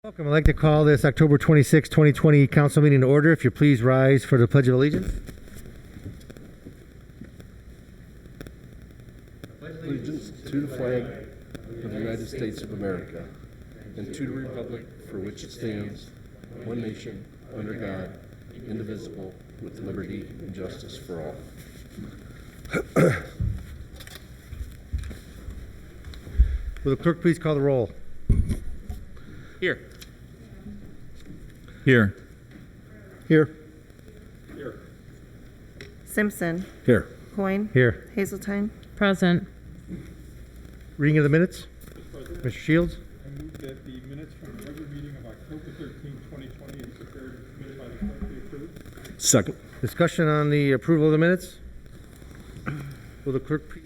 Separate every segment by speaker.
Speaker 1: Welcome. I'd like to call this October 26, 2020 council meeting to order. If you please rise for the Pledge of Allegiance.
Speaker 2: Allegiance to the flag of the United States of America and to the republic for which it stands, one nation, under God, indivisible, with liberty and justice for all.
Speaker 1: Will the clerk please call the roll?
Speaker 3: Here.
Speaker 4: Here.
Speaker 2: Here.
Speaker 5: Simpson.
Speaker 2: Here.
Speaker 5: Coyne.
Speaker 1: Here.
Speaker 5: Hazeltine.
Speaker 6: Present.
Speaker 1: Reading of the minutes. Mr. Shields.
Speaker 7: I move that the minutes from the regular meeting of October 13, 2020 is prepared and submitted by the clerk be approved.
Speaker 2: Second.
Speaker 1: Discussion on the approval of the minutes. Will the clerk please?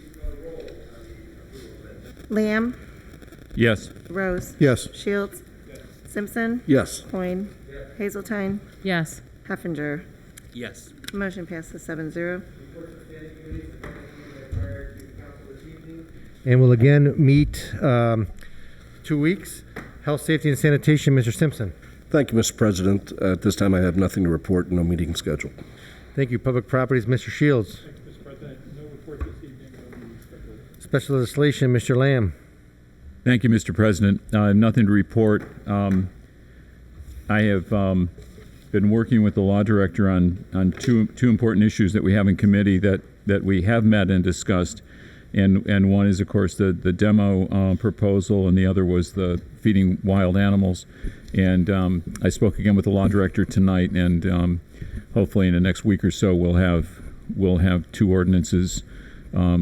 Speaker 5: Lamb.
Speaker 4: Yes.
Speaker 5: Rose.
Speaker 2: Yes.
Speaker 5: Shields. Simpson.
Speaker 2: Yes.
Speaker 5: Coyne. Hazeltine.
Speaker 6: Yes.
Speaker 5: Heffinger.
Speaker 3: Yes.
Speaker 5: Motion passes 7-0.
Speaker 1: And we'll again meet 2 weeks. Health, Safety, and Sanitation, Mr. Simpson.
Speaker 2: Thank you, Mr. President. At this time, I have nothing to report. No meeting scheduled.
Speaker 1: Thank you. Public Properties, Mr. Shields.
Speaker 7: Thank you, Mr. President. No report this evening. No meeting scheduled.
Speaker 1: Special Legislation, Mr. Lamb.
Speaker 4: Thank you, Mr. President. I have nothing to report. I have been working with the law director on two important issues that we have in committee that we have met and discussed. And one is, of course, the demo proposal, and the other was the feeding wild animals. And I spoke again with the law director tonight, and hopefully in the next week or so we'll have two ordinances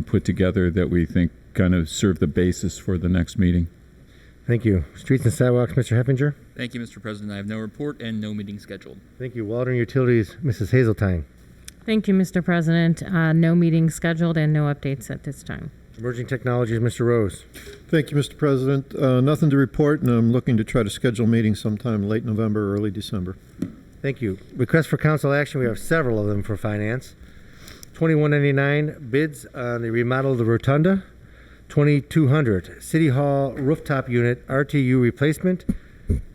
Speaker 4: put together that we think kind of serve the basis for the next meeting.
Speaker 1: Thank you. Streets and Sidewalks, Mr. Heffinger.
Speaker 3: Thank you, Mr. President. I have no report and no meeting scheduled.
Speaker 1: Thank you. Water and Utilities, Mrs. Hazeltine.
Speaker 6: Thank you, Mr. President. No meeting scheduled and no updates at this time.
Speaker 1: Emerging Technologies, Mr. Rose.
Speaker 8: Thank you, Mr. President. Nothing to report, and I'm looking to try to schedule meetings sometime late November or early December.
Speaker 1: Thank you. Request for council action. We have several of them for finance. 2199 bids on the remodel of the rotunda. 2200 City Hall rooftop unit RTU replacement.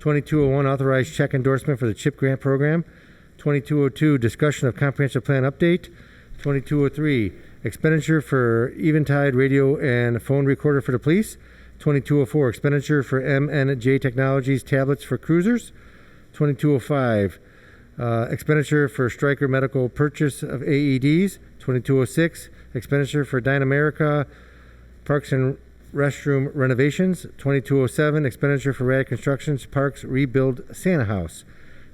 Speaker 1: 2201 authorized check endorsement for the CHIP grant program. 2202 discussion of comprehensive plan update. 2203 expenditure for Eventide radio and phone recorder for the police. 2204 expenditure for M&J Technologies tablets for cruisers. 2205 expenditure for Stryker medical purchase of AEDs. 2206 expenditure for Dynamerica Parks and restroom renovations. 2207 expenditure for Rad Constructions Parks rebuild Santa House.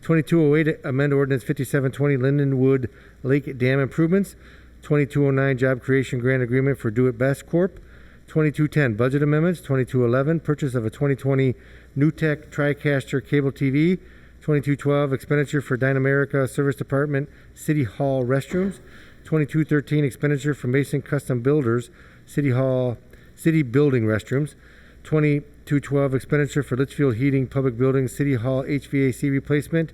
Speaker 1: 2208 amend ordinance 5720 Lindenwood Lake Dam improvements. 2209 job creation grant agreement for Do It Best Corp. 2210 budget amendments. 2211 purchase of a 2020 NewTek TriCaster cable TV. 2212 expenditure for Dynamerica Service Department City Hall restrooms. 2213 expenditure for Mason Custom Builders City building restrooms. 2212 expenditure for Litchfield Heating Public Buildings City Hall HVAC replacement.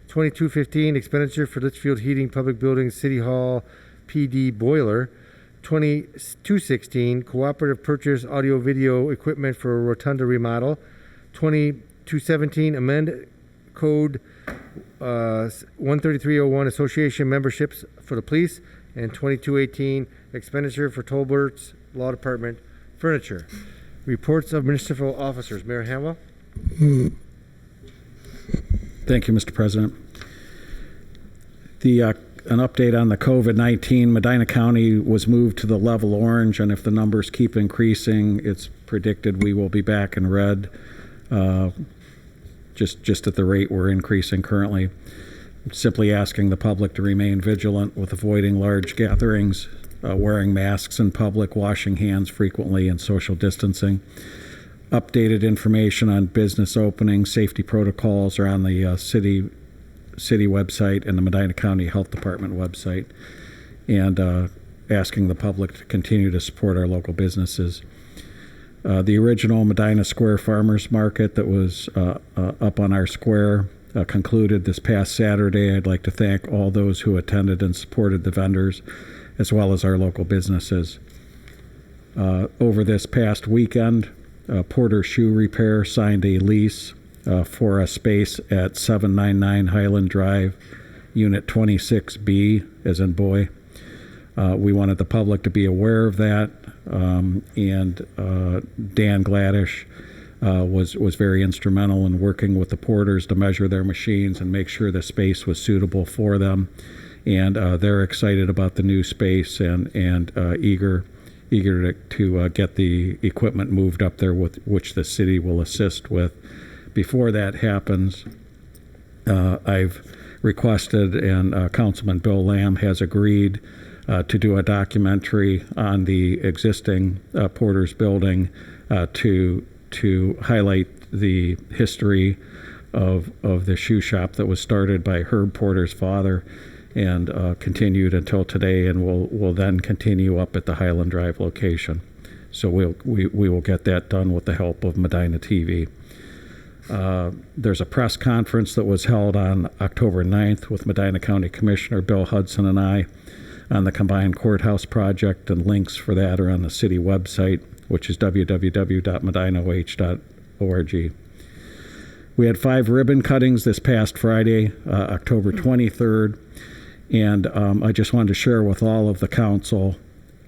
Speaker 1: 2215 expenditure for Litchfield Heating Public Buildings City Hall PD boiler. 2216 cooperative purchase audio video equipment for a rotunda remodel. 2217 amend code 13301 association memberships for the police. And 2218 expenditure for Tolbert's Law Department furniture. Reports of municipal officers. Mayor Hanwell.
Speaker 9: Thank you, Mr. President. An update on the COVID-19. Medina County was moved to the level orange, and if the numbers keep increasing, it's predicted we will be back in red, just at the rate we're increasing currently. Simply asking the public to remain vigilant with avoiding large gatherings, wearing masks in public, washing hands frequently, and social distancing. Updated information on business openings, safety protocols are on the city website and the Medina County Health Department website, and asking the public to continue to support our local businesses. The original Medina Square Farmers Market that was up on our square concluded this past Saturday. I'd like to thank all those who attended and supported the vendors, as well as our local businesses. Over this past weekend, Porter Shoe Repair signed a lease for a space at 799 Highland Drive, Unit 26B, as in boy. We wanted the public to be aware of that, and Dan Gladish was very instrumental in working with the porters to measure their machines and make sure the space was suitable for them. And they're excited about the new space and eager to get the equipment moved up there, with which the city will assist with. Before that happens, I've requested, and Councilman Bill Lamb has agreed to do a documentary on the existing Porter's building to highlight the history of the shoe shop that was started by Herb Porter's father and continued until today, and will then continue up at the Highland Drive location. So we will get that done with the help of Medina TV. There's a press conference that was held on October 9th with Medina County Commissioner Bill Hudson and I on the combined courthouse project, and links for that are on the city website, which is www.medinaoh.org. We had 5 ribbon cuttings this past Friday, October 23rd, and I just wanted to share with all of the council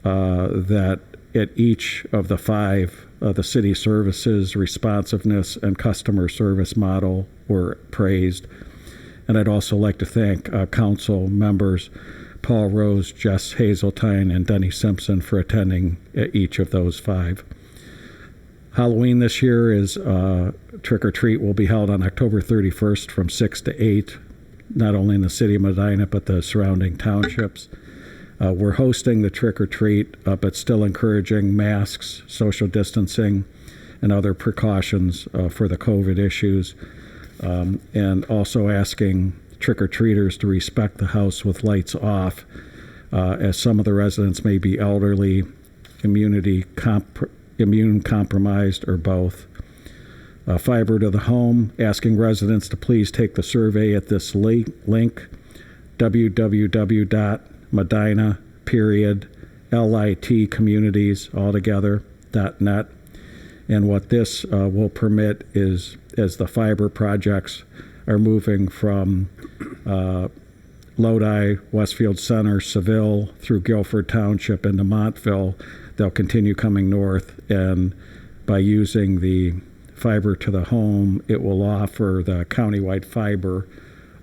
Speaker 9: that at each of the 5, the city services, responsiveness, and customer service model were praised. And I'd also like to thank council members Paul Rose, Jess Hazeltine, and Denny Simpson for attending each of those 5. Halloween this year is Trick or Treat will be held on October 31st from 6 to 8, not only in the city of Medina, but the surrounding townships. We're hosting the Trick or Treat, but still encouraging masks, social distancing, and other precautions for the COVID issues, and also asking trick-or-treaters to respect the house with lights off, as some of the residents may be elderly, immune compromised, or both. Fiber to the home, asking residents to please take the survey at this link, www.medina.litcommunities.net. And what this will permit is, as the fiber projects are moving from Lodi, Westfield Center, Seville, through Guilford Township into Montville, they'll continue coming north, and by using the fiber to the home, it will offer the countywide fiber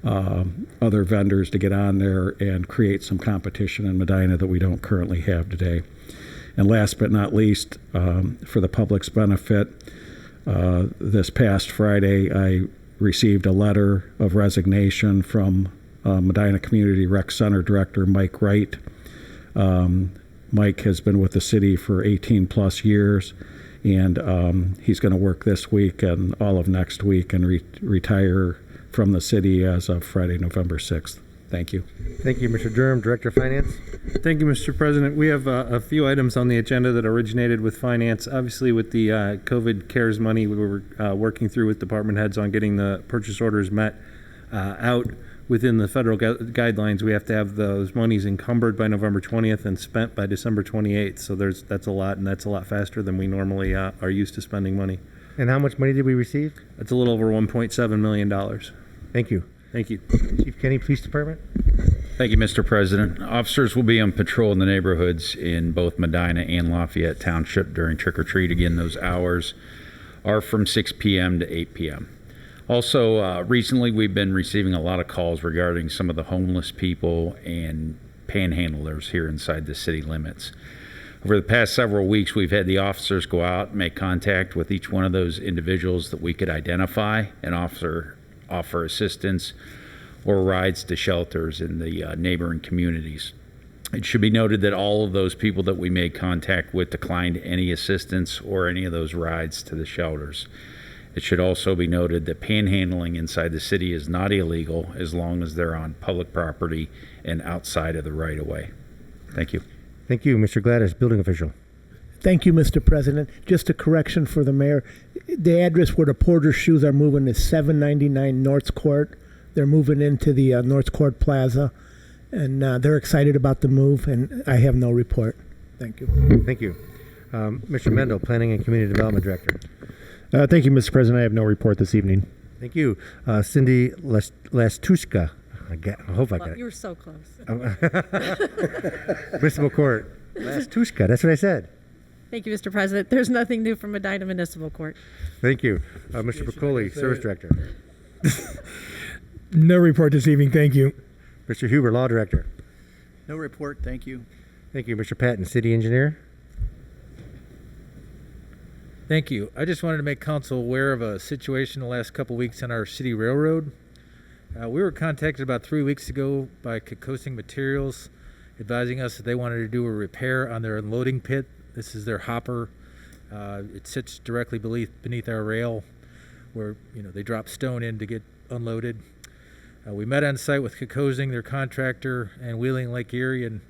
Speaker 9: other vendors to get on there and create some competition in Medina that we don't currently have today. And last but not least, for the public's benefit, this past Friday, I received a letter of resignation from Medina Community Rec Center Director Mike Wright. Mike has been with the city for 18 plus years, and he's going to work this week and all of next week and retire from the city as of Friday, November 6th. Thank you.
Speaker 1: Thank you, Mr. Durham, Director of Finance.
Speaker 10: Thank you, Mr. President. We have a few items on the agenda that originated with Finance. Obviously, with the COVID CARES money, we were working through with department heads on getting the purchase orders met out within the federal guidelines. We have to have those monies encumbered by November 20th and spent by December 28th. So that's a lot, and that's a lot faster than we normally are used to spending money.
Speaker 1: And how much money did we receive?
Speaker 10: It's a little over $1.7 million.
Speaker 1: Thank you.
Speaker 10: Thank you.
Speaker 1: Chief Kenny, Police Department.
Speaker 11: Thank you, Mr. President. Officers will be on patrol in the neighborhoods in both Medina and Lafayette Township during Trick or Treat. Again, those hours are from 6 p.m. to 8 p.m. Also, recently we've been receiving a lot of calls regarding some of the homeless people and panhandlers here inside the city limits. Over the past several weeks, we've had the officers go out and make contact with each one of those individuals that we could identify and offer assistance or rides to shelters in the neighboring communities. It should be noted that all of those people that we made contact with declined any assistance or any of those rides to the shelters. It should also be noted that panhandling inside the city is not illegal as long as they're on public property and outside of the right-of-way. Thank you.
Speaker 1: Thank you, Mr. Gladys, Building Official.
Speaker 12: Thank you, Mr. President. Just a correction for the mayor. The address where the Porter shoes are moving is 799 North Court. They're moving into the North Court Plaza, and they're excited about the move, and I have no report. Thank you.
Speaker 1: Thank you. Mr. Mendel, Planning and Community Development Director.
Speaker 13: Thank you, Mr. President. I have no report this evening.
Speaker 1: Thank you. Cindy Lastushka. I hope I got it.
Speaker 13: You were so close.
Speaker 1: Municipal Court. Lastushka, that's what I said.
Speaker 13: Thank you, Mr. President. There's nothing new from Medina Municipal Court.
Speaker 1: Thank you. Mr. Piccoli, Service Director.
Speaker 12: No report this evening, thank you.
Speaker 1: Mr. Huber, Law Director.
Speaker 14: No report, thank you.
Speaker 1: Thank you. Mr. Patton, City Engineer.
Speaker 15: Thank you. I just wanted to make council aware of a situation the last couple weeks on our city railroad. We were contacted about 3 weeks ago by Kokosing Materials, advising us that they wanted to do a repair on their unloading pit. This is their hopper. It sits directly beneath our rail, where they drop stone in to get unloaded. We met on site with Kokosing, their contractor, and Wheeling Lake Erie, and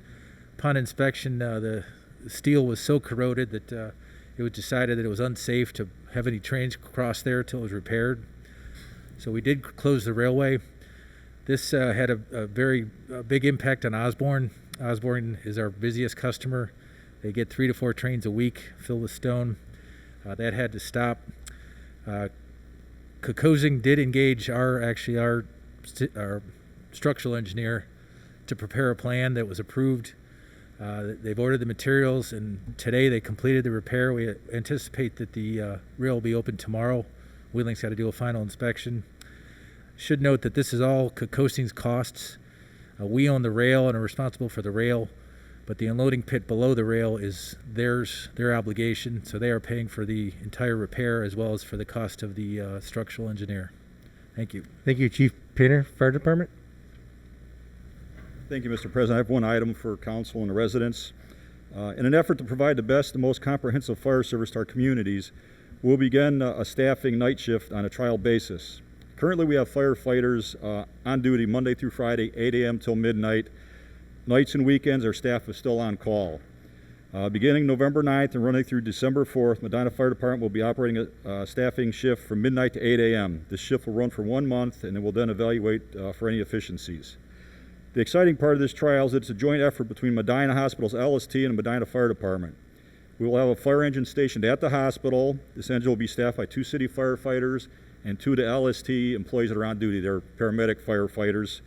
Speaker 15: upon inspection, the steel was so corroded that it was decided that it was unsafe to have any trains cross there until it was repaired. So we did close the railway. This had a very big impact on Osborne. Osborne is our busiest customer. They get 3 to 4 trains a week filled with stone. That had to stop. Kokosing did engage our structural engineer to prepare a plan that was approved. They've ordered the materials, and today they completed the repair. We anticipate that the rail will be open tomorrow. Wheeling's got to do a final inspection. Should note that this is all Kokosing's costs. We own the rail and are responsible for the rail, but the unloading pit below the rail is their obligation, so they are paying for the entire repair as well as for the cost of the structural engineer. Thank you.
Speaker 1: Thank you, Chief Painter, Fire Department.
Speaker 16: Thank you, Mr. President. I have one item for council and the residents. In an effort to provide the best and most comprehensive fire service to our communities, we'll begin a staffing night shift on a trial basis. Currently, we have firefighters on duty Monday through Friday, 8 a.m. till midnight. Nights and weekends, our staff is still on call. Beginning November 9th and running through December 4th, Medina Fire Department will be operating a staffing shift from midnight to 8 a.m. This shift will run for 1 month, and then we'll then evaluate for any efficiencies. The exciting part of this trial is that it's a joint effort between Medina Hospital's LST and Medina Fire Department. We will have a fire engine stationed at the hospital. This engine will be staffed by 2 city firefighters and 2 of the LST employees that are on duty. They're paramedic firefighters.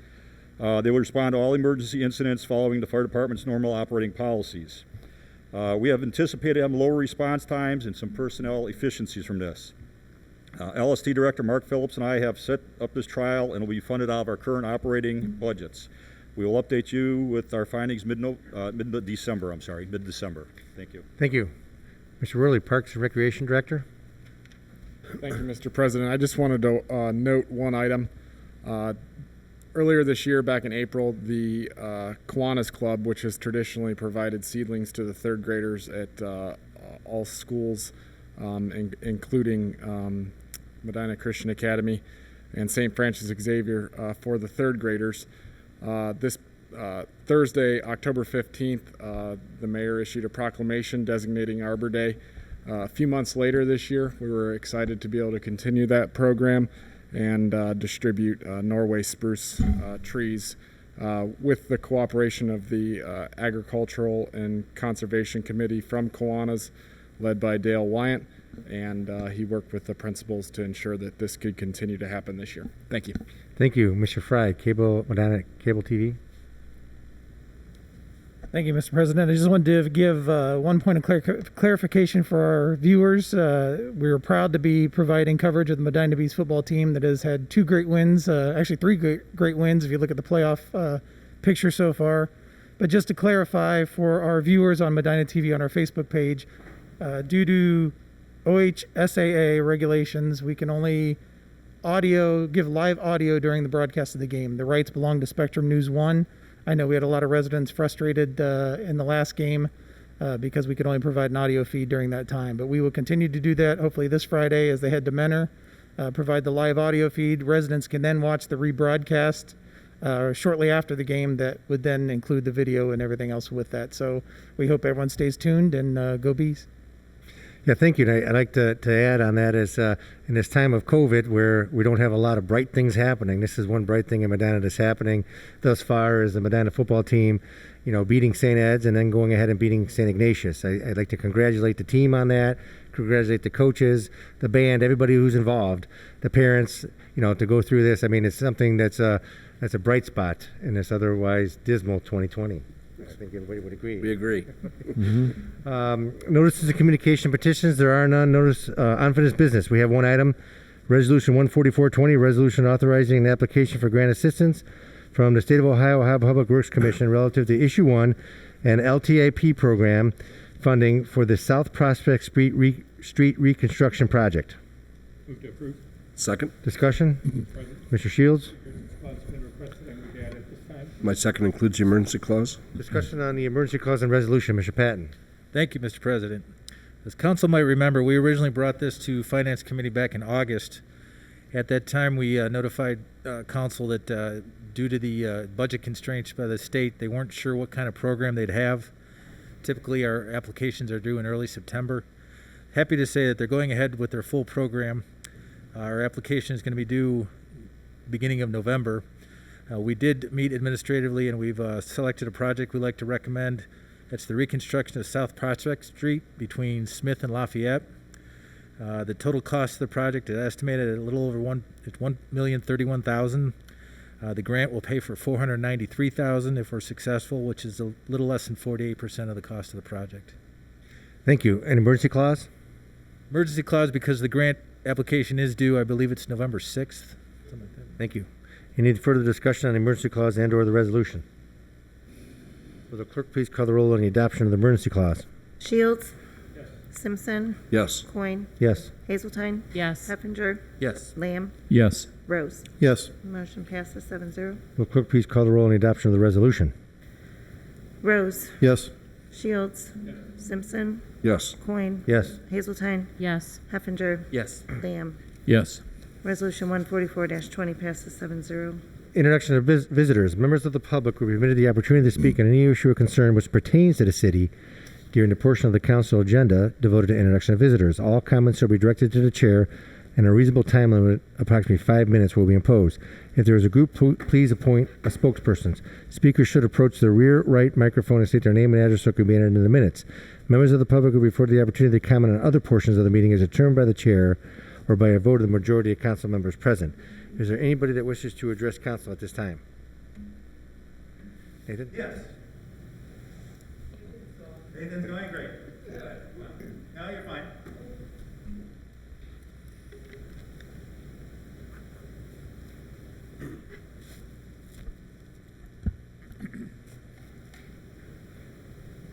Speaker 16: They will respond to all emergency incidents following the fire department's normal operating policies. We have anticipated having lower response times and some personnel efficiencies from this. LST Director Mark Phillips and I have set up this trial, and it will be funded out of our current operating budgets. We will update you with our findings mid-December. Thank you.
Speaker 1: Thank you. Mr. Worley, Parks and Recreation Director.
Speaker 17: Thank you, Mr. President. I just wanted to note one item. Earlier this year, back in April, the Kiwanis Club, which has traditionally provided seedlings to the 3rd graders at all schools, including Medina Christian Academy and St. Francis Xavier for the 3rd graders. This Thursday, October 15th, the mayor issued a proclamation designating Arbor Day. A few months later this year, we were excited to be able to continue that program and distribute Norway spruce trees with the cooperation of the Agricultural and Conservation Committee from Kiwanis, led by Dale Wyant, and he worked with the principals to ensure that this could continue to happen this year. Thank you.
Speaker 1: Thank you. Mr. Fry, Medina Cable TV.
Speaker 18: Thank you, Mr. President. I just wanted to give one point of clarification for our viewers. We are proud to be providing coverage of the Medina Bees football team that has had 2 great wins, actually 3 great wins if you look at the playoff picture so far. But just to clarify for our viewers on Medina TV on our Facebook page, due to OHSAA regulations, we can only give live audio during the broadcast of the game. The rights belong to Spectrum News 1. I know we had a lot of residents frustrated in the last game because we could only provide an audio feed during that time. But we will continue to do that hopefully this Friday as they head to Menor, provide the live audio feed. Residents can then watch the rebroadcast shortly after the game that would then include the video and everything else with that. So we hope everyone stays tuned, and go Bees.
Speaker 1: Yeah, thank you. And I'd like to add on that is in this time of COVID where we don't have a lot of bright things happening, this is one bright thing in Medina that's happening thus far is the Medina football team, beating St. Ed's and then going ahead and beating St. Ignatius. I'd like to congratulate the team on that, congratulate the coaches, the band, everybody who's involved, the parents. to go through this. I mean, it's something that's a bright spot in this otherwise dismal 2020. I think everybody would agree.
Speaker 2: We agree.
Speaker 1: Notices of communication petitions. There are none. Notice unfinished business. We have one item. Resolution 14420, resolution authorizing an application for grant assistance from the State of Ohio Public Works Commission relative to Issue 1 and LTIP program funding for the South Prospect Street Reconstruction Project.
Speaker 7: Move to approve.
Speaker 2: Second.
Speaker 1: Discussion? Mr. Shields?
Speaker 7: Clause has been requested and would be added at this time.
Speaker 2: My second includes the emergency clause.
Speaker 1: Discussion on the emergency clause and resolution. Mr. Patton?
Speaker 15: Thank you, Mr. President. As council might remember, we originally brought this to Finance Committee back in August. At that time, we notified council that due to the budget constraints by the state, they weren't sure what kind of program they'd have. Typically, our applications are due in early September. Happy to say that they're going ahead with their full program. Our application is going to be due beginning of November. We did meet administratively, and we've selected a project we'd like to recommend. That's the reconstruction of South Prospect Street between Smith and Lafayette. The total cost of the project is estimated at a little over $1,031,000. The grant will pay for $493,000 if we're successful, which is a little less than 48% of the cost of the project.
Speaker 1: Thank you. An emergency clause?
Speaker 15: Emergency clause because the grant application is due, I believe it's November 6th. Something like that.
Speaker 1: Thank you. Any further discussion on the emergency clause and/or the resolution? Will the clerk please call the roll on the adoption of the emergency clause?
Speaker 5: Shields.
Speaker 7: Yes.
Speaker 5: Simpson.
Speaker 2: Yes.
Speaker 5: Coin.
Speaker 1: Yes.
Speaker 5: Hazeltine.
Speaker 6: Yes.
Speaker 5: Heffinger.
Speaker 3: Yes.
Speaker 5: Lamb.
Speaker 4: Yes.
Speaker 5: Rose.
Speaker 8: Yes.
Speaker 5: Motion passes 7-0.
Speaker 1: Will the clerk please call the roll on the adoption of the resolution?
Speaker 5: Rose.
Speaker 8: Yes.
Speaker 5: Shields.
Speaker 7: Yes.
Speaker 5: Simpson.
Speaker 2: Yes.
Speaker 5: Coin.
Speaker 1: Yes.
Speaker 5: Hazeltine.
Speaker 6: Yes.
Speaker 5: Heffinger.
Speaker 3: Yes.
Speaker 5: Lamb.
Speaker 4: Yes.
Speaker 5: Resolution 144-20 passes 7-0.
Speaker 1: Introduction of visitors. Members of the public will be permitted the opportunity to speak on any issue or concern which pertains to the city during the portion of the council agenda devoted to introduction of visitors. All comments shall be directed to the chair, and a reasonable time limit, approximately 5 minutes, will be imposed. If there is a group, please appoint a spokesperson. Speakers should approach the rear right microphone and state their name and address so it can be entered in the minutes. Members of the public will be afforded the opportunity to comment on other portions of the meeting as determined by the chair or by a vote of the majority of council members present. Is there anybody that wishes to address council at this time? Nathan?
Speaker 19: Yes. Nathan's going great. No, you're fine.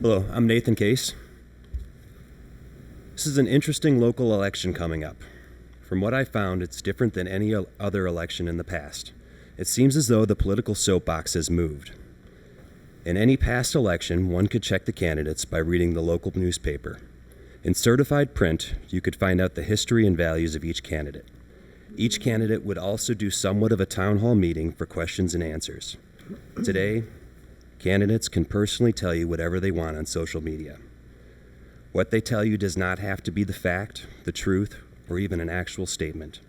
Speaker 20: Hello, I'm Nathan Case. This is an interesting local election coming up. From what I found, it's different than any other election in the past. It seems as though the political soapbox has moved. In any past election, one could check the candidates by reading the local newspaper. In certified print, you could find out the history and values of each candidate. Each candidate would also do somewhat of a town hall meeting for questions and answers. Today, candidates can personally tell you whatever they want on social media. What they tell you does not have to be the fact, the truth, or even an actual statement.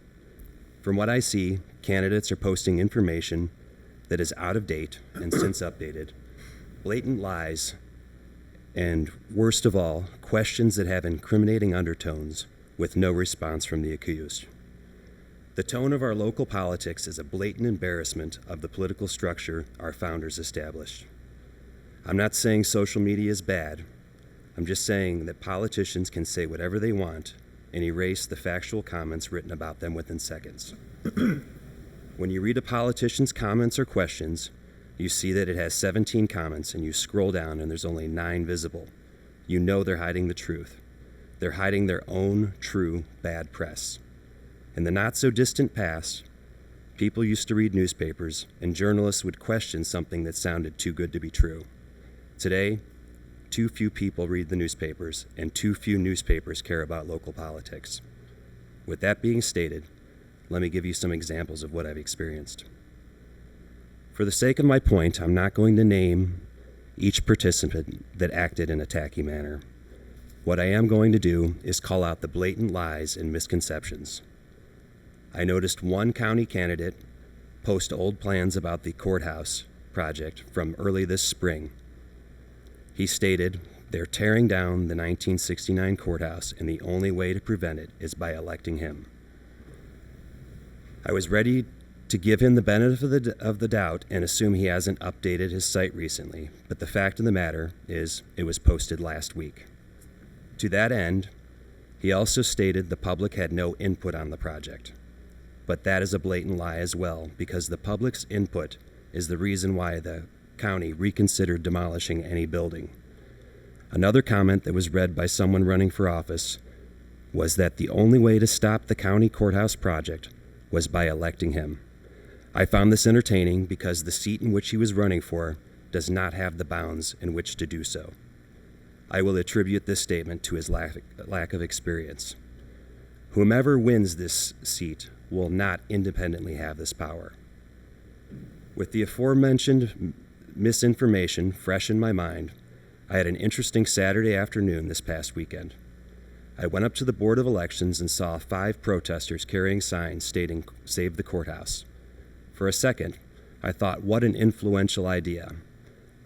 Speaker 20: From what I see, candidates are posting information that is out of date and since updated, blatant lies, and worst of all, questions that have incriminating undertones with no response from the accused. The tone of our local politics is a blatant embarrassment of the political structure our founders established. I'm not saying social media is bad. I'm just saying that politicians can say whatever they want and erase the factual comments written about them within seconds. When you read a politician's comments or questions, you see that it has 17 comments and you scroll down and there's only 9 visible. You know they're hiding the truth. They're hiding their own true bad press. In the not-so-distant past, people used to read newspapers and journalists would question something that sounded too good to be true. Today, too few people read the newspapers, and too few newspapers care about local politics. With that being stated, let me give you some examples of what I've experienced. For the sake of my point, I'm not going to name each participant that acted in a tacky manner. What I am going to do is call out the blatant lies and misconceptions. I noticed one county candidate post old plans about the courthouse project from early this spring. He stated, "They're tearing down the 1969 courthouse, and the only way to prevent it is by electing him." I was ready to give him the benefit of the doubt and assume he hasn't updated his site recently, but the fact of the matter is it was posted last week. To that end, he also stated the public had no input on the project. But that is a blatant lie as well, because the public's input is the reason why the county reconsidered demolishing any building. Another comment that was read by someone running for office was that the only way to stop the county courthouse project was by electing him. I found this entertaining because the seat in which he was running for does not have the bounds in which to do so. I will attribute this statement to his lack of experience. Whomever wins this seat will not independently have this power. With the aforementioned misinformation fresh in my mind, I had an interesting Saturday afternoon this past weekend. I went up to the Board of Elections and saw 5 protesters carrying signs stating, "Save the courthouse." For a second, I thought, what an influential idea.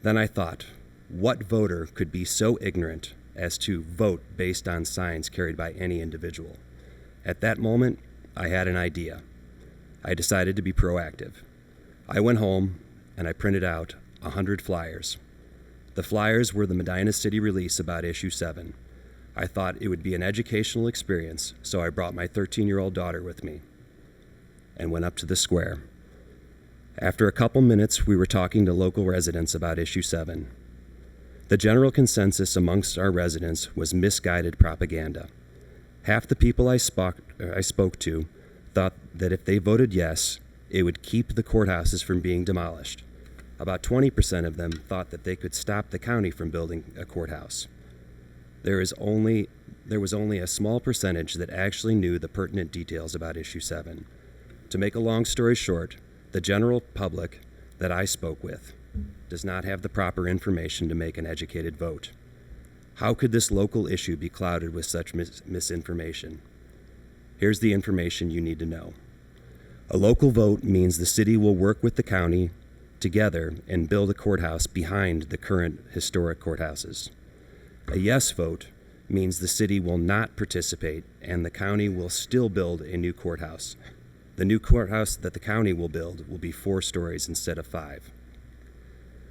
Speaker 20: Then I thought, what voter could be so ignorant as to vote based on signs carried by any individual? At that moment, I had an idea. I decided to be proactive. I went home and I printed out 100 flyers. The flyers were the Medina City release about Issue 7. I thought it would be an educational experience, so I brought my 13-year-old daughter with me and went up to the square. After a couple minutes, we were talking to local residents about Issue 7. The general consensus amongst our residents was misguided propaganda. Half the people I spoke to thought that if they voted yes, it would keep the courthouses from being demolished. About 20% of them thought that they could stop the county from building a courthouse. There was only a small percentage that actually knew the pertinent details about Issue 7. To make a long story short, the general public that I spoke with does not have the proper information to make an educated vote. How could this local issue be clouded with such misinformation? Here's the information you need to know. A local vote means the city will work with the county together and build a courthouse behind the current historic courthouses. A yes vote means the city will not participate and the county will still build a new courthouse. The new courthouse that the county will build will be 4 stories instead of 5.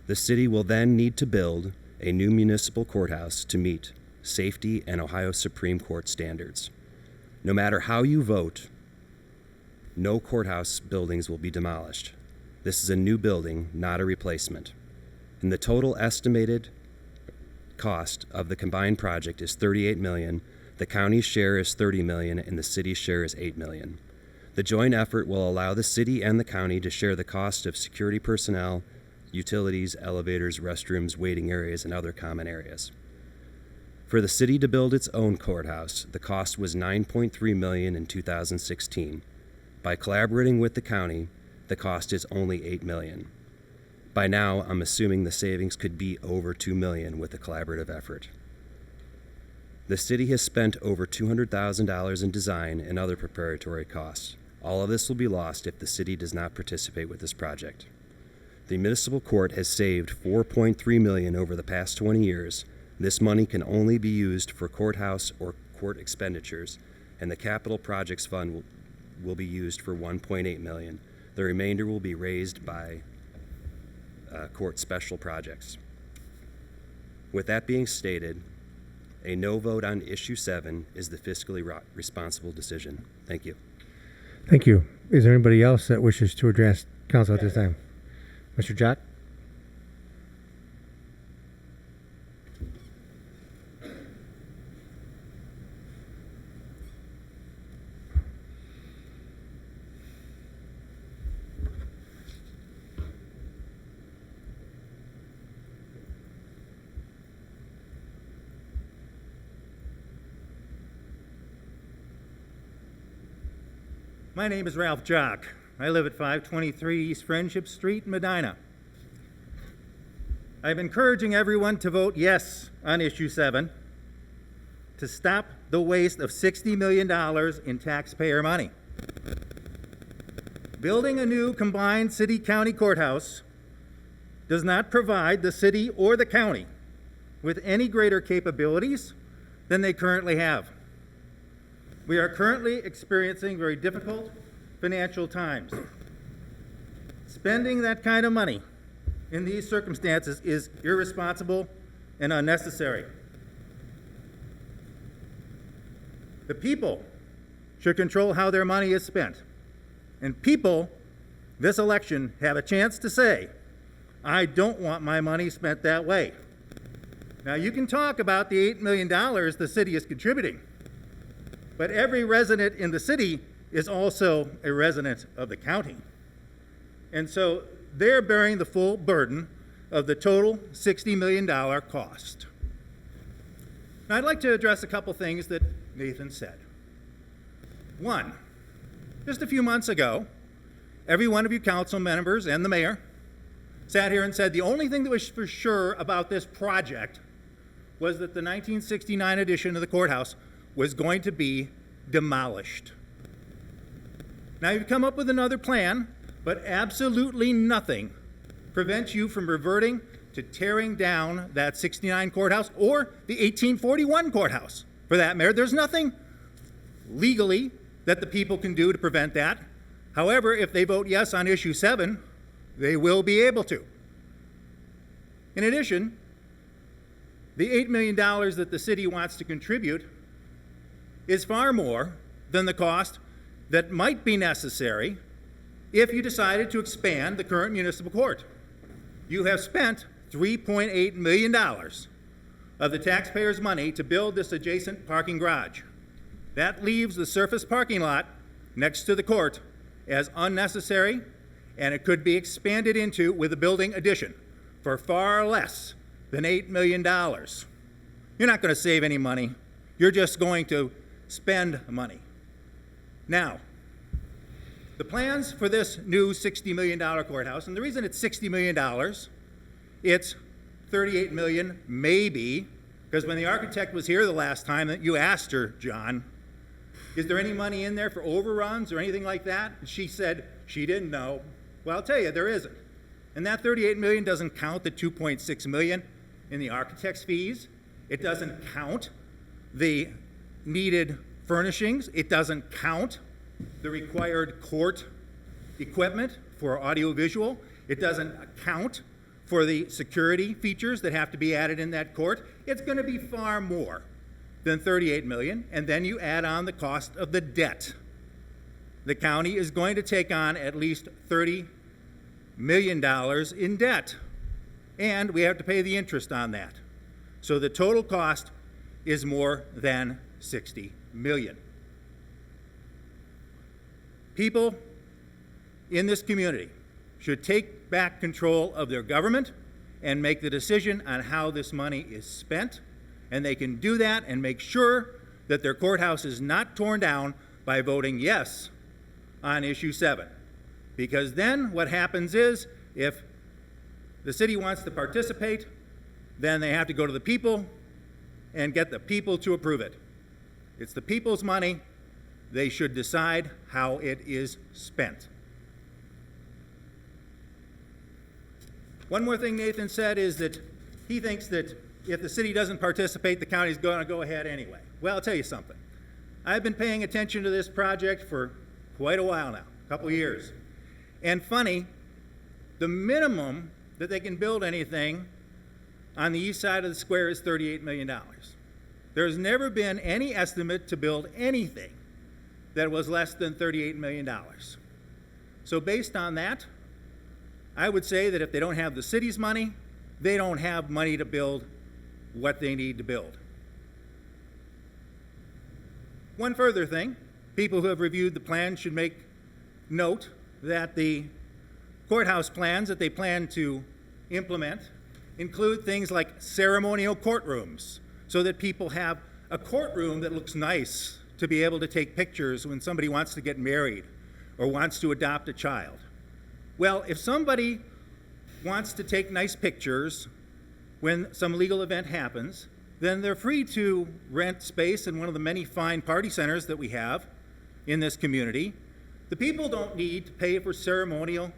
Speaker 20: The city will then need to build a new municipal courthouse to meet safety and Ohio Supreme Court standards. No matter how you vote, no courthouse buildings will be demolished. This is a new building, not a replacement. And the total estimated cost of the combined project is $38 million. The county's share is $30 million, and the city's share is $8 million. The joint effort will allow the city and the county to share the cost of security personnel, utilities, elevators, restrooms, waiting areas, and other common areas. For the city to build its own courthouse, the cost was $9.3 million in 2016. By collaborating with the county, the cost is only $8 million. By now, I'm assuming the savings could be over $2 million with a collaborative effort. The city has spent over $200,000 in design and other preparatory costs. All of this will be lost if the city does not participate with this project. The municipal court has saved $4.3 million over the past 20 years. This money can only be used for courthouse or court expenditures, and the capital projects fund will be used for $1.8 million. The remainder will be raised by court special projects. With that being stated, a no vote on Issue 7 is the fiscally responsible decision. Thank you.
Speaker 1: Thank you. Is there anybody else that wishes to address council at this time? Mr. Jock?
Speaker 19: My name is Ralph Jock. I live at 523 East Friendship Street in Medina. I'm encouraging everyone to vote yes on Issue 7 to stop the waste of $60 million in taxpayer money. Building a new combined city-county courthouse does not provide the city or the county with any greater capabilities than they currently have. We are currently experiencing very difficult financial times. Spending that kind of money in these circumstances is irresponsible and unnecessary. The people should control how their money is spent. And people, this election, have a chance to say, I don't want my money spent that way. Now, you can talk about the $8 million the city is contributing, but every resident in the city is also a resident of the county. And so they're bearing the full burden of the total $60 million cost. Now, I'd like to address a couple things that Nathan said. One, just a few months ago, every one of you council members and the mayor sat here and said the only thing that was for sure about this project was that the 1969 edition of the courthouse was going to be demolished. Now you've come up with another plan, but absolutely nothing prevents you from reverting to tearing down that 69 courthouse or the 1841 courthouse, for that matter. There's nothing legally that the people can do to prevent that. However, if they vote yes on issue 7, they will be able to. In addition, the $8 million that the city wants to contribute is far more than the cost that might be necessary if you decided to expand the current municipal court. You have spent $3.8 million of the taxpayers' money to build this adjacent parking garage. That leaves the surface parking lot next to the court as unnecessary, and it could be expanded into with a building addition for far less than $8 million. You're not going to save any money. You're just going to spend money. Now, the plans for this new $60 million courthouse, and the reason it's $60 million, it's $38 million maybe, because when the architect was here the last time that you asked her, John, is there any money in there for overruns or anything like that? And she said she didn't know. Well, I'll tell you, there isn't. And that $38 million doesn't count the $2.6 million in the architect's fees. It doesn't count the needed furnishings. It doesn't count the required court equipment for audiovisual. It doesn't account for the security features that have to be added in that court. It's going to be far more than $38 million, and then you add on the cost of the debt. The county is going to take on at least $30 million in debt, and we have to pay the interest on that. So the total cost is more than $60 million. People in this community should take back control of their government and make the decision on how this money is spent, and they can do that and make sure that their courthouse is not torn down by voting yes on issue 7. Because then what happens is, if the city wants to participate, then they have to go to the people and get the people to approve it. It's the people's money. They should decide how it is spent. One more thing Nathan said is that he thinks that if the city doesn't participate, the county's going to go ahead anyway. Well, I'll tell you something. I've been paying attention to this project for quite a while now, a couple years. And funny, the minimum that they can build anything on the east side of the square is $38 million. There's never been any estimate to build anything that was less than $38 million. So based on that, I would say that if they don't have the city's money, they don't have money to build what they need to build. One further thing, people who have reviewed the plan should make note that the courthouse plans that they plan to implement include things like ceremonial courtrooms, so that people have a courtroom that looks nice to be able to take pictures when somebody wants to get married or wants to adopt a child. Well, if somebody wants to take nice pictures when some legal event happens, then they're free to rent space in one of the many fine party centers that we have in this community. The people don't need to pay for ceremonial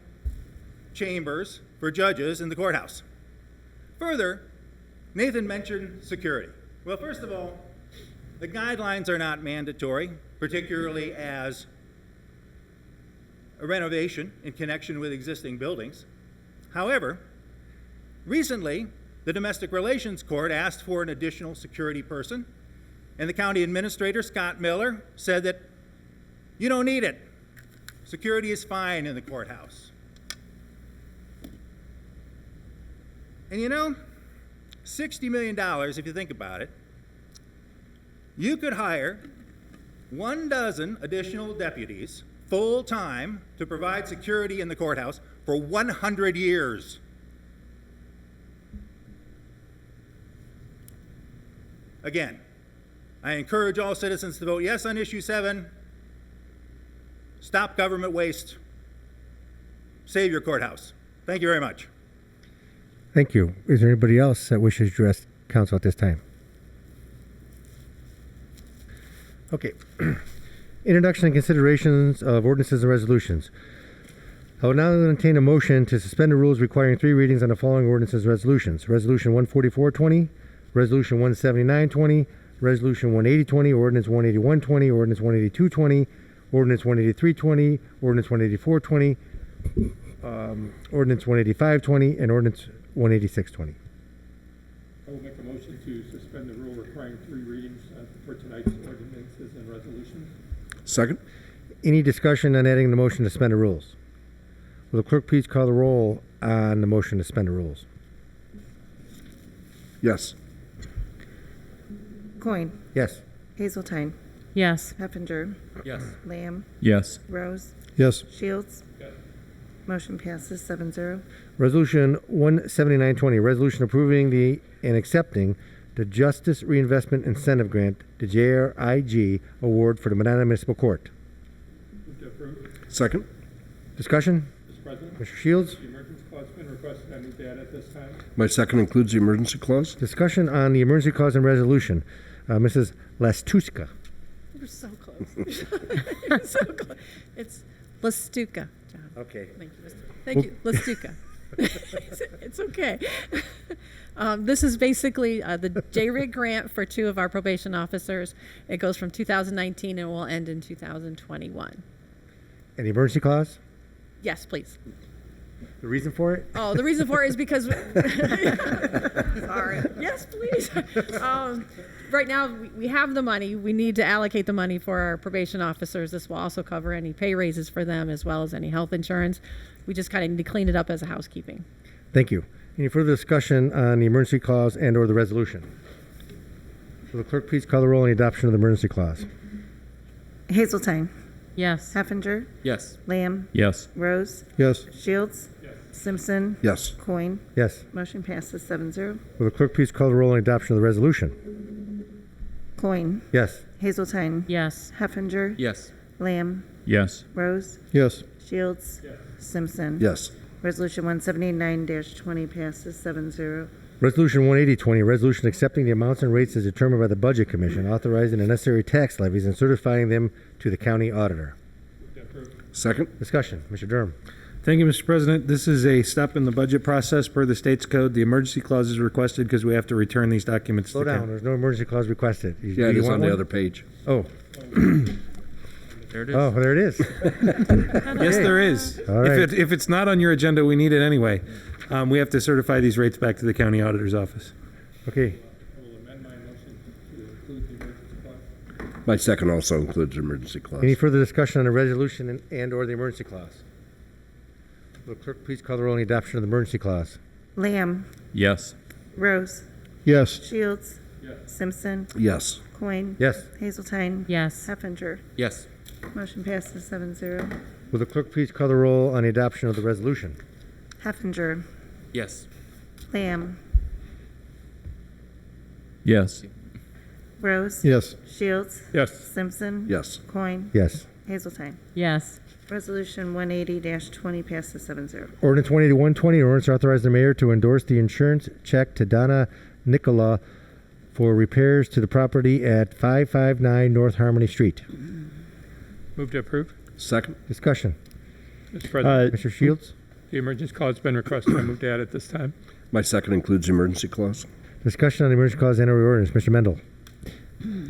Speaker 19: chambers for judges in the courthouse. Further, Nathan mentioned security. Well, first of all, the guidelines are not mandatory, particularly as a renovation in connection with existing buildings. However, recently, the Domestic Relations Court asked for an additional security person, and the county administrator, Scott Miller, said that you don't need it. Security is fine in the courthouse. And you know, $60 million, if you think about it, you could hire 12 additional deputies full-time to provide security in the courthouse for 100 years. Again, I encourage all citizens to vote yes on issue 7. Stop government waste. Save your courthouse. Thank you very much.
Speaker 1: Thank you. Is there anybody else that wishes to address council at this time? Okay. Introduction and considerations of ordinances and resolutions. I will now entertain a motion to suspend the rules requiring 3 readings on the following ordinances and resolutions. Resolution 14420, Resolution 17920, Resolution 18020, Ordinance 18120, Ordinance 18220, Ordinance 18320, Ordinance 18420, Ordinance 18520, and Ordinance 18620.
Speaker 7: I will make a motion to suspend the rule requiring 3 readings for tonight's ordinances and resolutions.
Speaker 2: Second?
Speaker 1: Any discussion on adding the motion to suspend the rules? Will the clerk please call the roll on the motion to suspend the rules?
Speaker 2: Yes.
Speaker 5: Coin.
Speaker 1: Yes.
Speaker 5: Hazeltine.
Speaker 6: Yes.
Speaker 5: Heffinger.
Speaker 3: Yes.
Speaker 5: Lamb.
Speaker 4: Yes.
Speaker 5: Rose.
Speaker 8: Yes.
Speaker 5: Shields.
Speaker 7: Yes.
Speaker 5: Motion passes 7-0.
Speaker 1: Resolution 17920, resolution approving and accepting the Justice Reinvestment Incentive Grant, the JRIG award for the Medina Municipal Court.
Speaker 7: Move to approve.
Speaker 2: Second?
Speaker 1: Discussion?
Speaker 7: Mr. President,
Speaker 1: Mr. Shields?
Speaker 7: the emergency clause has been requested. I move to add at this time.
Speaker 2: My second includes the emergency clause?
Speaker 1: Discussion on the emergency clause and resolution. Mrs. Lastuska.
Speaker 13: You're so close. You're so close. It's Lastuka, John.
Speaker 1: Okay.
Speaker 13: Thank you, Thank you, Lastuka. It's okay. This is basically the JRIG grant for 2 of our probation officers. It goes from 2019 and will end in 2021.
Speaker 1: And the emergency clause?
Speaker 13: Yes, please.
Speaker 1: The reason for it?
Speaker 13: Oh, the reason for it is because. Sorry. Yes, please. Right now, we have the money. We need to allocate the money for our probation officers. This will also cover any pay raises for them as well as any health insurance. We just kind of need to clean it up as a housekeeping.
Speaker 1: Thank you. Any further discussion on the emergency clause and or the resolution? Will the clerk please call the roll on the adoption of the emergency clause?
Speaker 5: Hazeltine.
Speaker 6: Yes.
Speaker 5: Heffinger.
Speaker 3: Yes.
Speaker 5: Lamb.
Speaker 4: Yes.
Speaker 5: Rose.
Speaker 8: Yes.
Speaker 5: Shields.
Speaker 7: Yes.
Speaker 5: Simpson.
Speaker 2: Yes.
Speaker 5: Coin.
Speaker 1: Yes.
Speaker 5: Motion passes 7-0.
Speaker 1: Will the clerk please call the roll on the adoption of the resolution?
Speaker 5: Coin.
Speaker 1: Yes.
Speaker 5: Hazeltine.
Speaker 6: Yes.
Speaker 5: Heffinger.
Speaker 3: Yes.
Speaker 5: Lamb.
Speaker 4: Yes.
Speaker 5: Rose.
Speaker 8: Yes.
Speaker 5: Shields.
Speaker 7: Yes.
Speaker 5: Simpson.
Speaker 2: Yes.
Speaker 5: Resolution 179-20 passes 7-0.
Speaker 1: Resolution 18020, resolution accepting the amounts and rates as determined by the Budget Commission, authorizing the necessary tax levies and certifying them to the county auditor.
Speaker 7: Move to approve.
Speaker 2: Second?
Speaker 1: Discussion. Mr. Durham.
Speaker 10: Thank you, Mr. President. This is a step in the budget process per the state's code. The emergency clause is requested because we have to return these documents
Speaker 1: Slow
Speaker 10: to the
Speaker 1: down.
Speaker 10: county.
Speaker 1: There's no emergency clause requested.
Speaker 2: Yeah, it
Speaker 1: Do you
Speaker 2: is
Speaker 1: want
Speaker 2: on the
Speaker 1: one?
Speaker 2: other page.
Speaker 1: Oh.
Speaker 3: There it is.
Speaker 1: Oh, there it is.
Speaker 10: Yes, there is.
Speaker 1: All right.
Speaker 10: If it's not on your agenda, we need it anyway. We have to certify these rates back to the county auditor's office.
Speaker 1: Okay.
Speaker 7: I will amend my motion to include the emergency clause.
Speaker 2: My second also includes the emergency clause.
Speaker 1: Any further discussion on the resolution and or the emergency clause? Will the clerk please call the roll on the adoption of the emergency clause?
Speaker 5: Lamb.
Speaker 4: Yes.
Speaker 5: Rose.
Speaker 8: Yes.
Speaker 5: Shields.
Speaker 7: Yes.
Speaker 5: Simpson.
Speaker 2: Yes.
Speaker 5: Coin.
Speaker 1: Yes.
Speaker 5: Hazeltine.
Speaker 6: Yes.
Speaker 5: Heffinger.
Speaker 3: Yes.
Speaker 5: Motion passes 7-0.
Speaker 1: Will the clerk please call the roll on the adoption of the resolution?
Speaker 5: Heffinger.
Speaker 3: Yes.
Speaker 5: Lamb.
Speaker 4: Yes.
Speaker 5: Rose.
Speaker 8: Yes.
Speaker 5: Shields.
Speaker 7: Yes.
Speaker 5: Simpson.
Speaker 2: Yes.
Speaker 5: Coin.
Speaker 1: Yes.
Speaker 5: Hazeltine.
Speaker 6: Yes.
Speaker 5: Resolution 180-20 passes 7-0.
Speaker 1: Ordinance 18120, ordinance authorizing the mayor to endorse the insurance check to Donna Nicola for repairs to the property at 559 North Harmony Street.
Speaker 7: Move to approve.
Speaker 2: Second?
Speaker 1: Discussion.
Speaker 7: Mr. President,
Speaker 1: Mr. Shields?
Speaker 7: the emergency clause has been requested. I move to add it this time.
Speaker 2: My second includes the emergency clause.
Speaker 1: Discussion on the emergency clause and or ordinance. Mr. Mendel.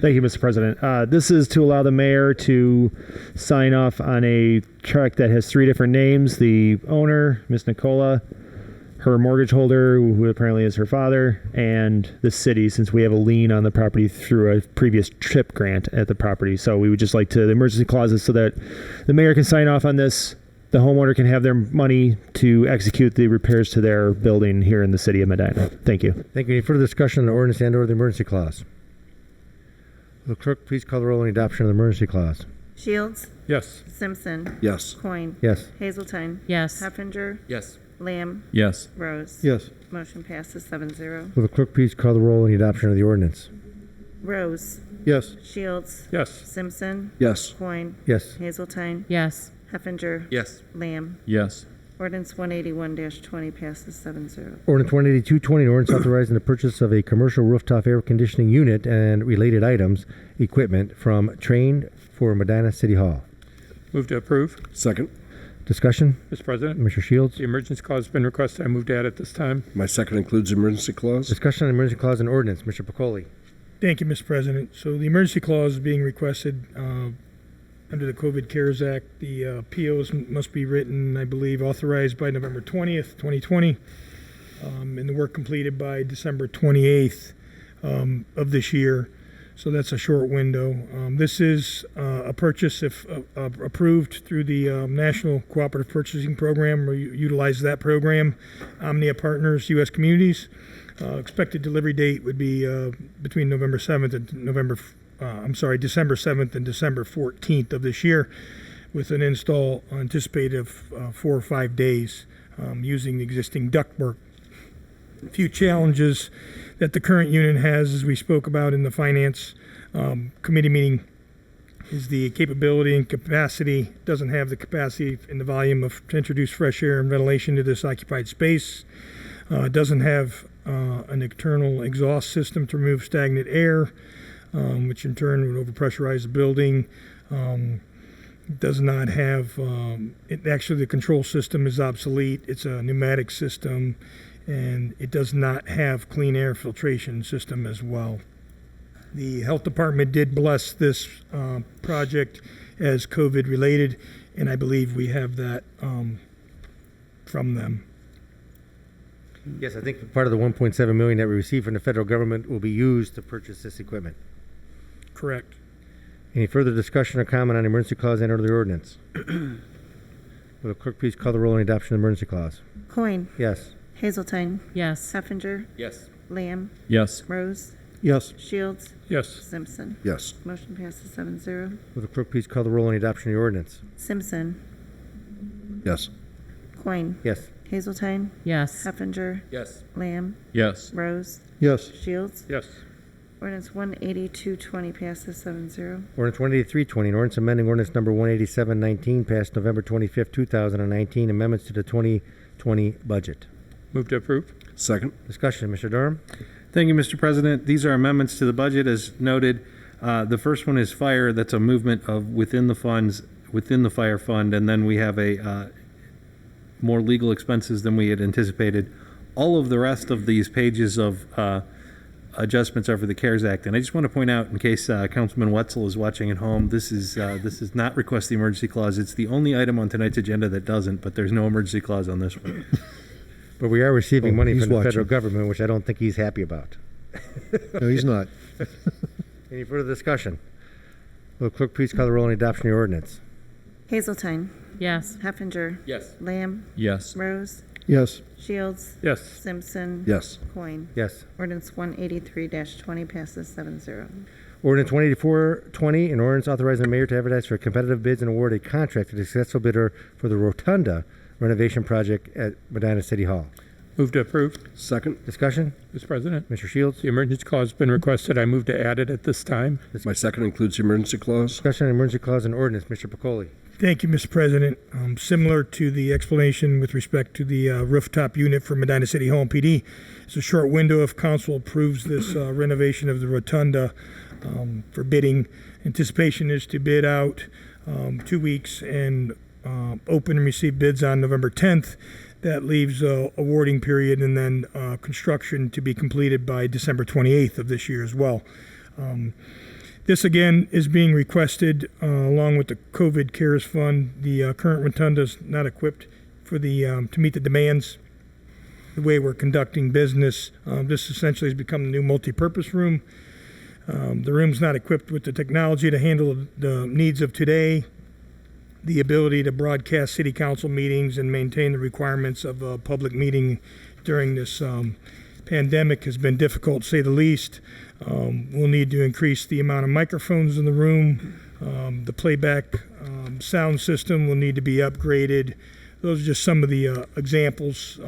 Speaker 21: Thank you, Mr. President. This is to allow the mayor to sign off on a check that has 3 different names: the owner, Miss Nicola, her mortgage holder, who apparently is her father, and the city, since we have a lien on the property through a previous CHIP grant at the property. So we would just like to, the emergency clauses so that the mayor can sign off on this. The homeowner can have their money to execute the repairs to their building here in the city of Medina. Thank you.
Speaker 1: Thank you. Any further discussion on the ordinance and/or the emergency clause? Will the clerk please call the roll on the adoption of the emergency clause?
Speaker 5: Shields.
Speaker 7: Yes.
Speaker 5: Simpson.
Speaker 16: Yes.
Speaker 5: Coin.
Speaker 1: Yes.
Speaker 5: Hazeltine.
Speaker 6: Yes.
Speaker 5: Heffinger.
Speaker 3: Yes.
Speaker 5: Lamb.
Speaker 4: Yes.
Speaker 5: Rose.
Speaker 8: Yes.
Speaker 5: Motion passes 7-0.
Speaker 1: Will the clerk please call the roll on the adoption of the ordinance?
Speaker 5: Rose.
Speaker 8: Yes.
Speaker 5: Shields.
Speaker 7: Yes.
Speaker 5: Simpson.
Speaker 16: Yes.
Speaker 5: Coin.
Speaker 1: Yes.
Speaker 5: Hazeltine.
Speaker 6: Yes.
Speaker 5: Heffinger.
Speaker 3: Yes.
Speaker 5: Lamb.
Speaker 4: Yes.
Speaker 5: Ordinance 181-20 passes 7-0.
Speaker 1: Ordinance 182-20, an ordinance authorizing the purchase of a commercial rooftop air conditioning unit and related items, equipment from Train for Medina City Hall.
Speaker 7: Move to approve.
Speaker 16: Second.
Speaker 1: Discussion?
Speaker 7: Mr. President,
Speaker 1: Mr. Shields?
Speaker 7: the emergency clause has been requested. I move to add it this time.
Speaker 16: My second includes emergency clause.
Speaker 1: Discussion on the emergency clause and ordinance. Mr. Pacoli.
Speaker 22: Thank you, Mr. President. So the emergency clause is being requested under the COVID CARES Act. The POs must be written, I believe, authorized by November 20th, 2020, and the work completed by December 28th of this year. So that's a short window. This is a purchase, if approved through the National Cooperative Purchasing Program. We utilize that program. Omnia Partners, U.S. Communities. Expected delivery date would be between November 7th and December 7th and December 14th of this year, with an install anticipated of 4 or 5 days using the existing ductwork. A few challenges that the current unit has, as we spoke about in the Finance Committee meeting, is the capability and capacity. Doesn't have the capacity and the volume to introduce fresh air and ventilation to this occupied space. Doesn't have an external exhaust system to remove stagnant air, which in turn would overpressurize the building. Does not have, actually the control system is obsolete. It's a pneumatic system, and it does not have clean air filtration system as well. The health department did bless this project as COVID related, and I believe we have that from them.
Speaker 1: Yes, I think part of the $1.7 million that we received from the federal government will be used to purchase this equipment.
Speaker 22: Correct.
Speaker 1: Any further discussion or comment on the emergency clause and/or the ordinance? Will the clerk please call the roll on the adoption of the emergency clause?
Speaker 5: Coin.
Speaker 1: Yes.
Speaker 5: Hazeltine.
Speaker 6: Yes.
Speaker 5: Heffinger.
Speaker 3: Yes.
Speaker 5: Lamb.
Speaker 4: Yes.
Speaker 5: Rose.
Speaker 8: Yes.
Speaker 5: Shields.
Speaker 7: Yes.
Speaker 5: Simpson.
Speaker 16: Yes.
Speaker 5: Motion passes 7-0.
Speaker 1: Will the clerk please call the roll on the adoption of the ordinance?
Speaker 5: Simpson.
Speaker 16: Yes.
Speaker 5: Coin.
Speaker 1: Yes.
Speaker 5: Hazeltine.
Speaker 6: Yes.
Speaker 5: Heffinger.
Speaker 3: Yes.
Speaker 5: Lamb.
Speaker 4: Yes.
Speaker 5: Rose.
Speaker 8: Yes.
Speaker 5: Shields.
Speaker 7: Yes.
Speaker 5: Ordinance 182-20 passes 7-0.
Speaker 1: Ordinance 183-20, an ordinance amending ordinance number 187-19, passed November 25th, 2019, amendments to the 2020 budget.
Speaker 7: Move to approve.
Speaker 16: Second.
Speaker 1: Discussion, Mr. Durham.
Speaker 10: Thank you, Mr. President. These are amendments to the budget as noted. The first one is fire. That's a movement of within the funds, within the fire fund, and then we have a more legal expenses than we had anticipated. All of the rest of these pages of adjustments are for the CARES Act. And I just want to point out, in case Councilman Wetzel is watching at home, this is not request the emergency clause. It's the only item on tonight's agenda that doesn't, but there's no emergency clause on this one.
Speaker 1: But we are receiving money
Speaker 8: he's
Speaker 1: from the
Speaker 8: watching.
Speaker 1: federal government, which I don't think he's happy about.
Speaker 8: No, he's not.
Speaker 1: Any further discussion? Will the clerk please call the roll on the adoption of the ordinance?
Speaker 5: Hazeltine.
Speaker 6: Yes.
Speaker 5: Heffinger.
Speaker 3: Yes.
Speaker 5: Lamb.
Speaker 4: Yes.
Speaker 5: Rose.
Speaker 8: Yes.
Speaker 5: Shields.
Speaker 7: Yes.
Speaker 5: Simpson.
Speaker 16: Yes.
Speaker 5: Coin.
Speaker 1: Yes.
Speaker 5: Ordinance 183-20 passes 7-0.
Speaker 1: Ordinance 184-20, an ordinance authorizing the mayor to advertise for competitive bids and award a contract to the successful bidder for the Rotunda renovation project at Medina City Hall.
Speaker 7: Move to approve.
Speaker 16: Second.
Speaker 1: Discussion?
Speaker 7: Mr. President,
Speaker 1: Mr. Shields?
Speaker 7: the emergency clause has been requested. I move to add it at this time.
Speaker 16: My second includes the emergency clause.
Speaker 1: Discussion on emergency clause and ordinance. Mr. Pacoli.
Speaker 22: Thank you, Mr. President. Similar to the explanation with respect to the rooftop unit for Medina City Hall PD, it's a short window if council approves this renovation of the rotunda for bidding. Anticipation is to bid out 2 weeks and open and receive bids on November 10th. That leaves a awarding period and then This again is being requested along with the COVID CARES Fund. The current rotunda is not equipped for the to meet the demands. The way we're conducting business, this essentially has become the new multi-purpose room. The room's not equipped with the technology to handle the needs of today, the ability to broadcast city council meetings and maintain the requirements of a public meeting during this pandemic has been difficult, to say the least. We'll need to increase the amount of microphones in the room. The playback sound system will need to be upgraded. Those are just some of the examples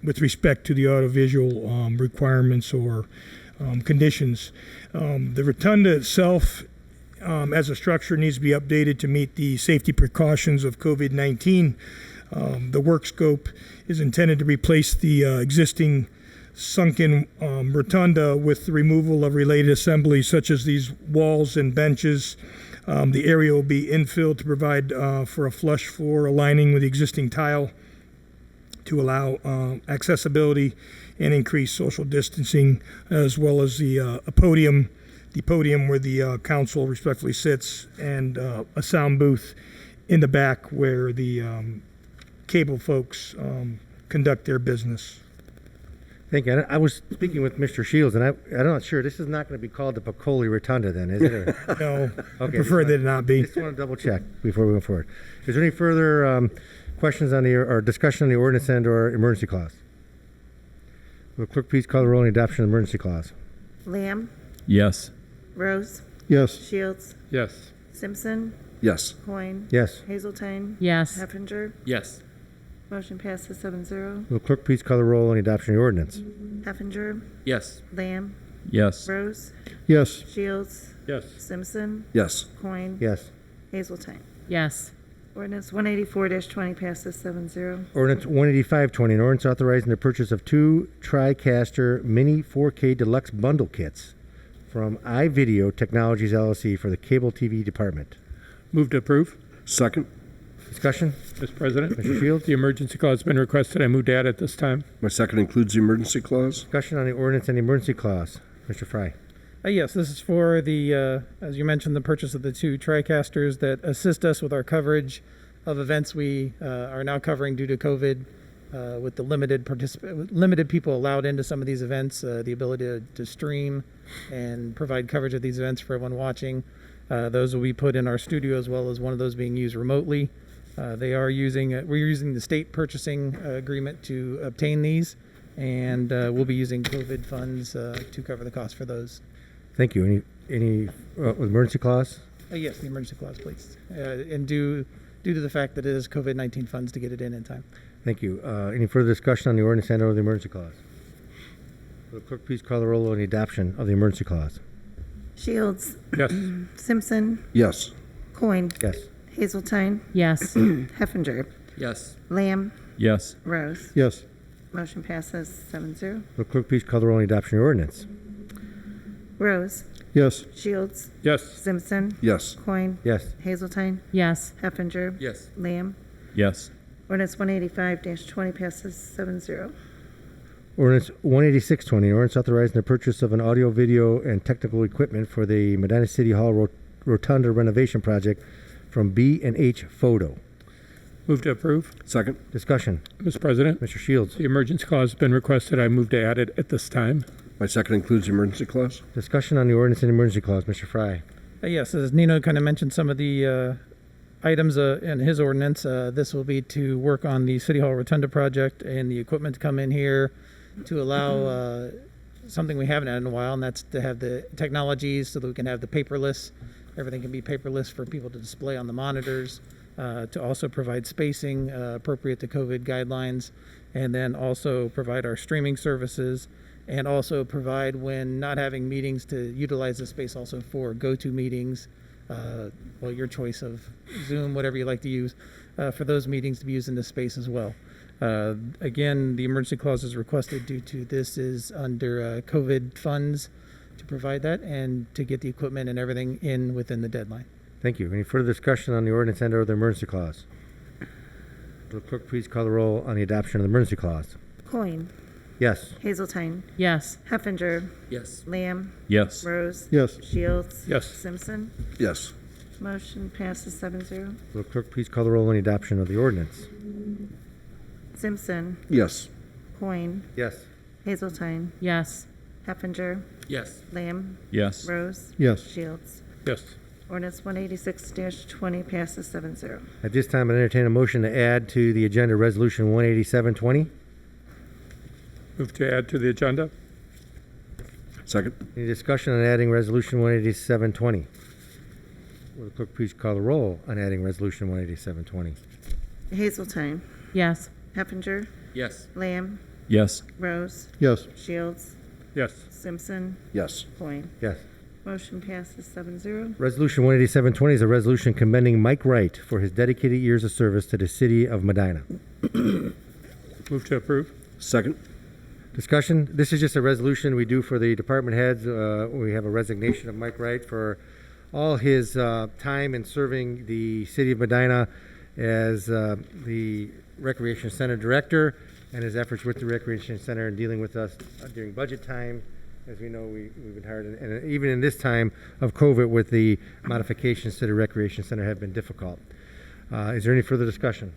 Speaker 22: with respect to the audiovisual requirements or conditions. The rotunda itself, as a structure, needs to be updated to meet the safety precautions of COVID-19. The work scope is intended to replace the existing sunken rotunda with the removal of related assemblies such as these walls and benches. The area will be infilled to provide for a flush floor aligning with the existing tile to allow accessibility and increase social distancing, as well as the podium where the council respectfully sits, and a sound booth in the back where the cable folks conduct their business.
Speaker 1: Thank you. I was speaking with Mr. Shields, and I'm not sure. This is not going to be called the Piccoli Rotunda, then, is it? Or?
Speaker 22: No, I
Speaker 1: Okay,
Speaker 22: prefer that it not be.
Speaker 1: Just want to double check before we move forward. Is there any further questions on the or discussion on the ordinance and or emergency clause? Will the clerk please call the roll on the adoption of the emergency clause?
Speaker 5: Lamb,
Speaker 4: Yes.
Speaker 5: Rose,
Speaker 8: Yes.
Speaker 5: Shields,
Speaker 2: Yes.
Speaker 5: Simpson,
Speaker 2: Yes.
Speaker 5: Coin,
Speaker 1: Yes.
Speaker 5: Hazeltine,
Speaker 6: Yes.
Speaker 5: Heffinger.
Speaker 3: Yes.
Speaker 5: Motion passes 7-0.
Speaker 1: Will the clerk please call the roll on the adoption of the ordinance?
Speaker 5: Heffinger,
Speaker 3: Yes.
Speaker 5: Lamb,
Speaker 4: Yes.
Speaker 5: Rose,
Speaker 8: Yes.
Speaker 5: Shields,
Speaker 7: Yes.
Speaker 5: Simpson,
Speaker 2: Yes.
Speaker 5: Coin,
Speaker 1: Yes.
Speaker 5: Hazeltine.
Speaker 6: Yes.
Speaker 5: Ordinance 184-20 passes 7-0.
Speaker 1: Ordinance 185-20, an ordinance authorizing the purchase of 2 TriCaster Mini 4K Deluxe Bundle Kits from iVideo Technologies LLC for the Cable TV Department.
Speaker 7: Move to approve.
Speaker 2: Second.
Speaker 1: Discussion?
Speaker 7: Mr. President.
Speaker 1: Mr. Shields?
Speaker 7: The emergency clause has been requested. I move to add it this time.
Speaker 2: My second includes the emergency clause.
Speaker 1: Discussion on the ordinance and the emergency clause. Mr. Fry.
Speaker 18: Yes, this is for the, as you mentioned, the purchase of the 2 TriCasters that assist us with our coverage of events we are now covering due to COVID, with the limited people allowed into some of these events, the ability to stream and provide coverage of these events for everyone watching. Those will be put in our studio, as well as one of those being used remotely. We're using the state purchasing agreement to obtain these, and we'll be using COVID funds to cover the cost for those.
Speaker 1: Thank you. Any emergency clause?
Speaker 18: Yes, the emergency clause, please. And due to the fact that it is COVID-19 funds to get it in time.
Speaker 1: Thank you. Any further discussion on the ordinance and or the emergency clause? Will the clerk please call the roll on the adoption of the emergency clause?
Speaker 5: Shields,
Speaker 7: Yes.
Speaker 5: Simpson,
Speaker 2: Yes.
Speaker 5: Coin,
Speaker 1: Yes.
Speaker 5: Hazeltine,
Speaker 6: Yes.
Speaker 5: Heffinger,
Speaker 3: Yes.
Speaker 5: Lamb,
Speaker 4: Yes.
Speaker 5: Rose.
Speaker 8: Yes.
Speaker 5: Motion passes 7-0.
Speaker 1: Will the clerk please call the roll on the adoption of the ordinance?
Speaker 5: Rose,
Speaker 8: Yes.
Speaker 5: Shields,
Speaker 7: Yes.
Speaker 5: Simpson,
Speaker 2: Yes.
Speaker 5: Coin,
Speaker 1: Yes.
Speaker 5: Hazeltine,
Speaker 6: Yes.
Speaker 5: Heffinger,
Speaker 3: Yes.
Speaker 5: Lamb.
Speaker 4: Yes.
Speaker 5: Ordinance 185-20 passes 7-0.
Speaker 1: Ordinance 186-20, an ordinance authorizing the purchase of an audio, video, and technical equipment for the Medina City Hall Rotunda renovation project from B&H Photo.
Speaker 7: Move to approve.
Speaker 2: Second.
Speaker 1: Discussion.
Speaker 7: Mr. President.
Speaker 1: Mr. Shields.
Speaker 7: The emergency clause has been requested. I move to add it at this time.
Speaker 2: My second includes the emergency clause.
Speaker 1: Discussion on the ordinance and emergency clause. Mr. Fry.
Speaker 18: Yes, as Nino kind of mentioned some of the items in his ordinance, this will be to work on the City Hall Rotunda project and the equipment to come in here to allow something we haven't had in a while, and that's to have the technologies so that we can have the paperless. Everything can be paperless for people to display on the monitors, to also provide spacing appropriate to COVID guidelines, and then also provide our streaming services, and also provide, when not having meetings, to utilize the space also for go-to meetings, well, your choice of Zoom, whatever you like to use, for those meetings to be used in this space as well. Again, the emergency clause is requested due to this is under COVID funds to provide that and to get the equipment and everything in within the deadline.
Speaker 1: Thank you. Any further discussion on the ordinance and or the emergency clause? Will the clerk please call the roll on the adoption of the emergency clause?
Speaker 5: Coin,
Speaker 1: Yes.
Speaker 5: Hazeltine,
Speaker 6: Yes.
Speaker 5: Heffinger,
Speaker 3: Yes.
Speaker 5: Lamb,
Speaker 4: Yes.
Speaker 5: Rose,
Speaker 8: Yes.
Speaker 5: Shields,
Speaker 7: Yes.
Speaker 5: Simpson.
Speaker 2: Yes.
Speaker 5: Motion passes 7-0.
Speaker 1: Will the clerk please call the roll on the adoption of the ordinance?
Speaker 5: Simpson,
Speaker 2: Yes.
Speaker 5: Coin,
Speaker 1: Yes.
Speaker 5: Hazeltine,
Speaker 6: Yes.
Speaker 5: Heffinger,
Speaker 3: Yes.
Speaker 5: Lamb,
Speaker 4: Yes.
Speaker 5: Rose,
Speaker 8: Yes.
Speaker 5: Shields.
Speaker 7: Yes.
Speaker 5: Ordinance 186-20 passes 7-0.
Speaker 1: At this time, I entertain a motion to add to the agenda Resolution 18720.
Speaker 7: Move to add to the agenda.
Speaker 2: Second.
Speaker 1: Any discussion on adding Resolution 18720? Will the clerk please call the roll on adding Resolution 18720?
Speaker 5: Hazeltine,
Speaker 6: Yes.
Speaker 5: Heffinger,
Speaker 3: Yes.
Speaker 5: Lamb,
Speaker 4: Yes.
Speaker 5: Rose,
Speaker 8: Yes.
Speaker 5: Shields,
Speaker 7: Yes.
Speaker 5: Simpson,
Speaker 2: Yes.
Speaker 5: Coin.
Speaker 1: Yes.
Speaker 5: Motion passes 7-0.
Speaker 1: Resolution 18720 is a resolution commending Mike Wright for his dedicated years of service to the city of Medina.
Speaker 7: Move to approve.
Speaker 2: Second.
Speaker 1: Discussion. This is just a resolution we do for the department heads. We have a resignation of Mike Wright for all his time in serving the city of Medina as the Recreation Center Director and his efforts with the Recreation Center and dealing with us during budget time. As we know, we've been hard, and even in this time of COVID with the modifications to the Recreation Center have been difficult. Is there any further discussion?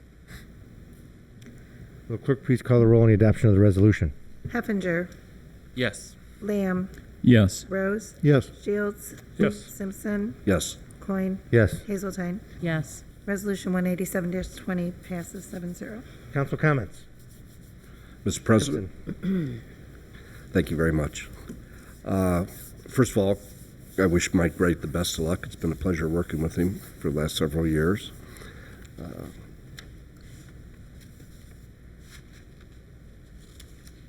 Speaker 1: Will the clerk please call the roll on the adoption of the resolution?
Speaker 5: Heffinger,
Speaker 3: Yes.
Speaker 5: Lamb,
Speaker 4: Yes.
Speaker 5: Rose,
Speaker 8: Yes.
Speaker 5: Shields,
Speaker 7: Yes.
Speaker 5: Simpson,
Speaker 2: Yes.
Speaker 5: Coin,
Speaker 1: Yes.
Speaker 5: Hazeltine.
Speaker 6: Yes.
Speaker 5: Resolution 187-20 passes 7-0.
Speaker 1: Council comments?
Speaker 2: Mr. President, thank you very much. First of all, I wish Mike Wright the best of luck. It's been a pleasure working with him for the last several years.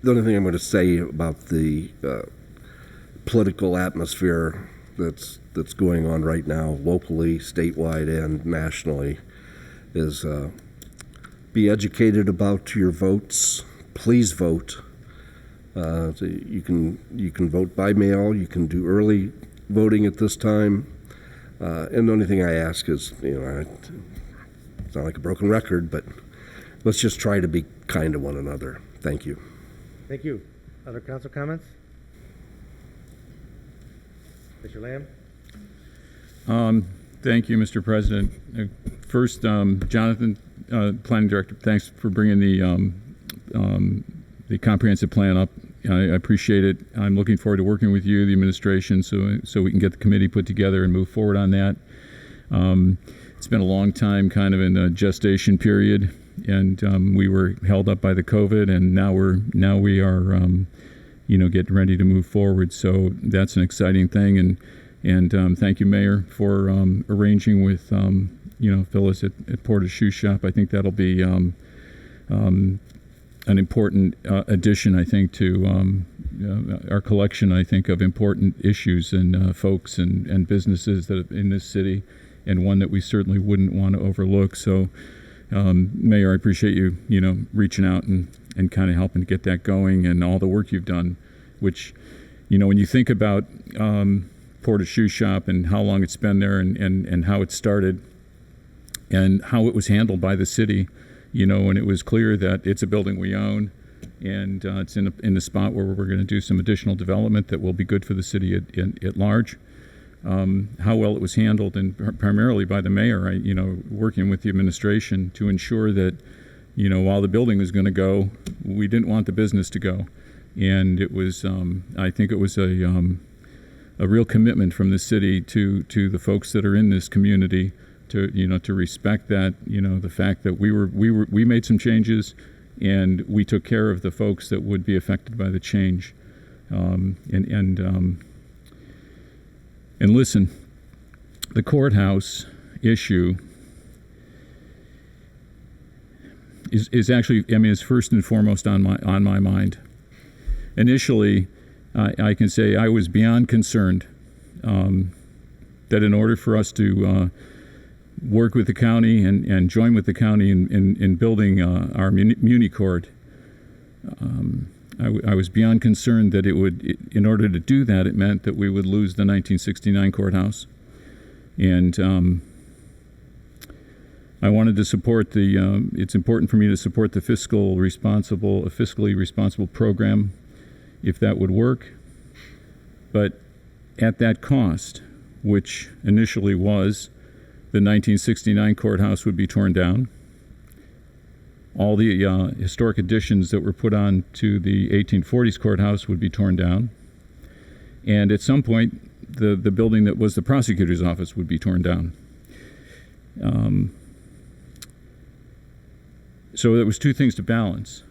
Speaker 2: The only thing I'm going to say about the political atmosphere that's going on right now, locally, statewide, and nationally, is be educated about your votes. Please vote. So you can vote by mail. You can do early voting at this time. And the only thing I ask is, it's not like a broken record, but let's just try to be kind to one another. Thank you.
Speaker 1: Thank you. Other council comments? Mr. Lamb?
Speaker 4: Thank you, Mr. President. First, Jonathan, Planning Director, thanks for bringing the comprehensive plan up. I appreciate it. I'm looking forward to working with you, the administration, so we can get the committee put together and move forward on that. It's been a long time kind of in the gestation period, and we were held up by the COVID, and now we are getting ready to move forward. So that's an exciting thing, and thank you, Mayor, for arranging with Phyllis at Porter's Shoe Shop. I think that'll be an important addition, I think, to our collection, I think, of important issues and folks and businesses that in this city, and one that we certainly wouldn't want to overlook. So, Mayor, I appreciate you, reaching out and kind of helping to get that going, and all the work you've done, which, when you think about Porter's Shoe Shop and how long it's been there and how it started and how it was handled by the city, and it was clear that it's a building we own, and it's in the spot where we're going to do some additional development that will be good for the city at large. How well it was handled, and primarily by the mayor, working with the administration to ensure that, while the building was going to go, we didn't want the business to go. And it was, I think it was a real commitment from the city to the folks that are in this community to respect that, the fact that we made some changes, and we took care of the folks that would be affected by the change. And listen, the courthouse issue is actually, is first and foremost on my mind. Initially, I can say I was beyond concerned that in order for us to work with the county and join with the county in building our Muni Court, I was beyond concerned that in order to do that, it meant that we would lose the 1969 courthouse. And I wanted to support it's important for me to support the fiscally responsible program, if that would work. But at that cost, which initially was the 1969 courthouse would be torn down, all the historic additions that were put on to the 1840s courthouse would be torn down, and at some point, the building that was the prosecutor's office would be torn down. So there was two things to balance.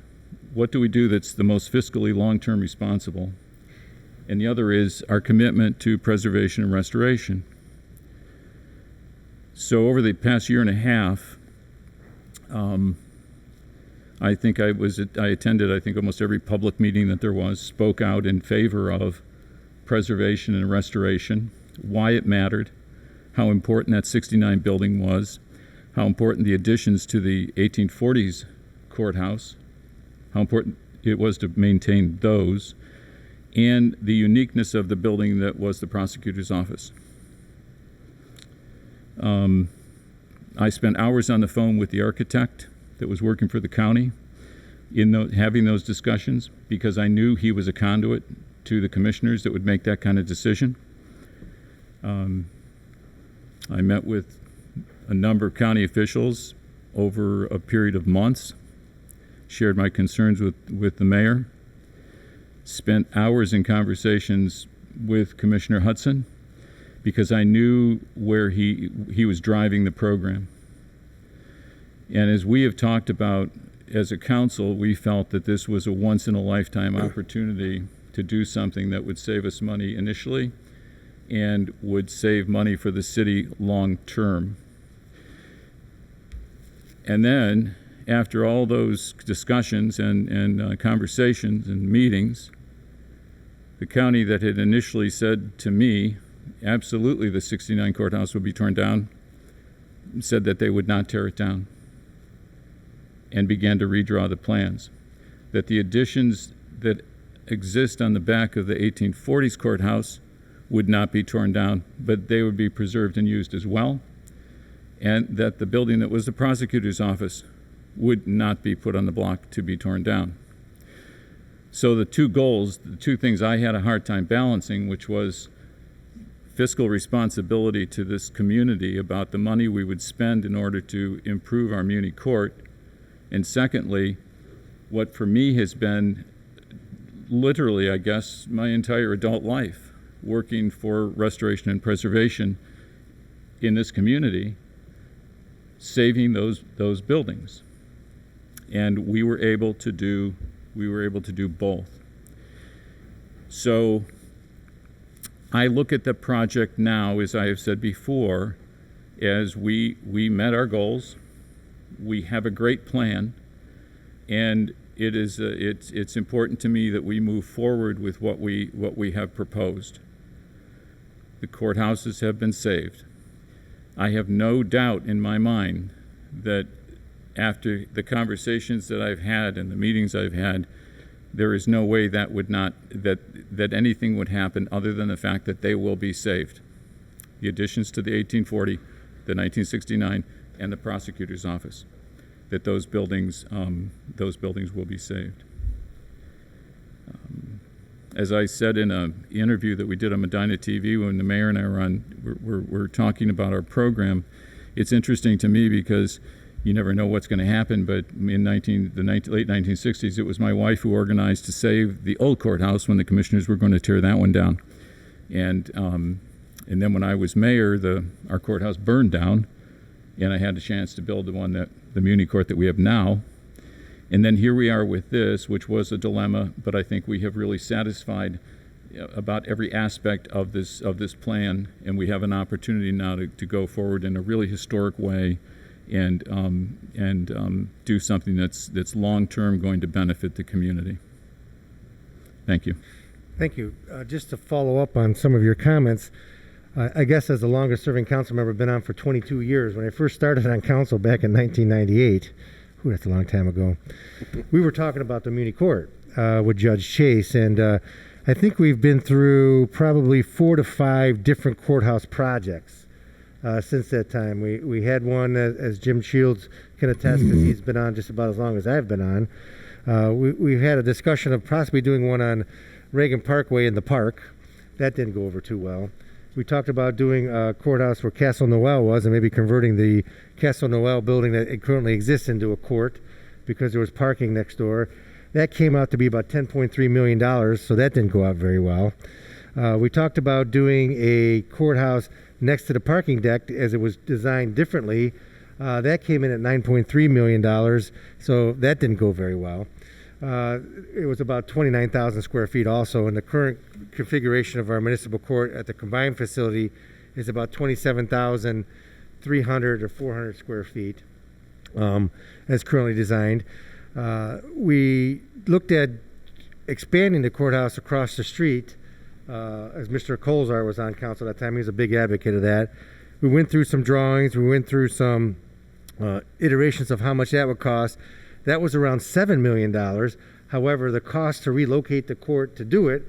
Speaker 4: What do we do that's the most fiscally long-term responsible? And the other is our commitment to preservation and restoration. So over the past year and a half, I think I attended, I think, almost every public meeting that there was, spoke out in favor of preservation and restoration, why it mattered, how important that 69 building was, how important the additions to the 1840s courthouse, how important it was to maintain those, and the uniqueness of the building that was the prosecutor's office. I spent hours on the phone with the architect that was working for the county having those discussions, because I knew he was a conduit to the commissioners that would make that kind of decision. I met with a number of county officials over a period of months, shared my concerns with the mayor, spent hours in conversations with Commissioner Hudson, because I knew where he was driving the program. And as we have talked about as a council, we felt that this was a once-in-a-lifetime opportunity to do something that would save us money initially and would save money for the city long-term. And then, after all those discussions and conversations and meetings, the county that had initially said to me, absolutely the 69 courthouse would be torn down, said that they would not tear it down, and began to redraw the plans. That the additions that exist on the back of the 1840s courthouse would not be torn down, but they would be preserved and used as well, and that the building that was the prosecutor's office would not be put on the block to be torn down. So the two goals, the two things I had a hard time balancing, which was fiscal responsibility to this community about the money we would spend in order to improve our Muni Court, and secondly, what for me has been literally, I guess, my entire adult life, working for restoration and preservation in this community, saving those buildings. And we were able to do both. So I look at the project now, as I have said before, as we met our goals. We have a great plan, and it's important to me that we move forward with what we have proposed. The courthouses have been saved. I have no doubt in my mind that after the conversations that I've had and the meetings I've had, there is no way that anything would happen other than the fact that they will be saved. The additions to the 1840, the 1969, and the prosecutor's office, that those buildings will be saved. As I said in an interview that we did on Medina TV when the mayor and I were talking about our program, it's interesting to me because you never know what's going to happen, but in late 1960s, it was my wife who organized to save the old courthouse when the commissioners were going to tear that one down. And then when I was mayor, our courthouse burned down, and I had a chance to build the Muni Court that we have now. And then here we are with this, which was a dilemma, but I think we have really satisfied about every aspect of this plan, and we have an opportunity now to go forward in a really historic way and do something that's long-term going to benefit the community. Thank you.
Speaker 1: Thank you. Just to follow up on some of your comments, I guess as the longest-serving council member, been on for 22 years. When I first started on council back in 1998, that's a long time ago, we were talking about the Muni Court with Judge Chase, and I think we've been through probably 4 to 5 different courthouse projects. since that time. We had one, as Jim Shields can attest, because he's been on just about as long as I've been on. We've had a discussion of possibly doing one on Reagan Parkway in the park. That didn't go over too well. We talked about doing a courthouse where Castle Noel was, and maybe converting the Castle Noel building that it currently exists into a court, because there was parking next door. That came out to be about $10.3 million, so that didn't go out very well. We talked about doing a courthouse next to the parking deck as it was designed differently. That came in at $9.3 million, so that didn't go very well. It was about 29,000 square feet also, and the current configuration of our municipal court at the combined facility is about 27,300 or 400 square feet as currently designed. We looked at expanding the courthouse across the street, as Mr. Colzar was on council at that time. He was a big advocate of that. We went through some drawings. We went through some iterations of how much that would cost. That was around $7 million. However, the cost to relocate the court to do it,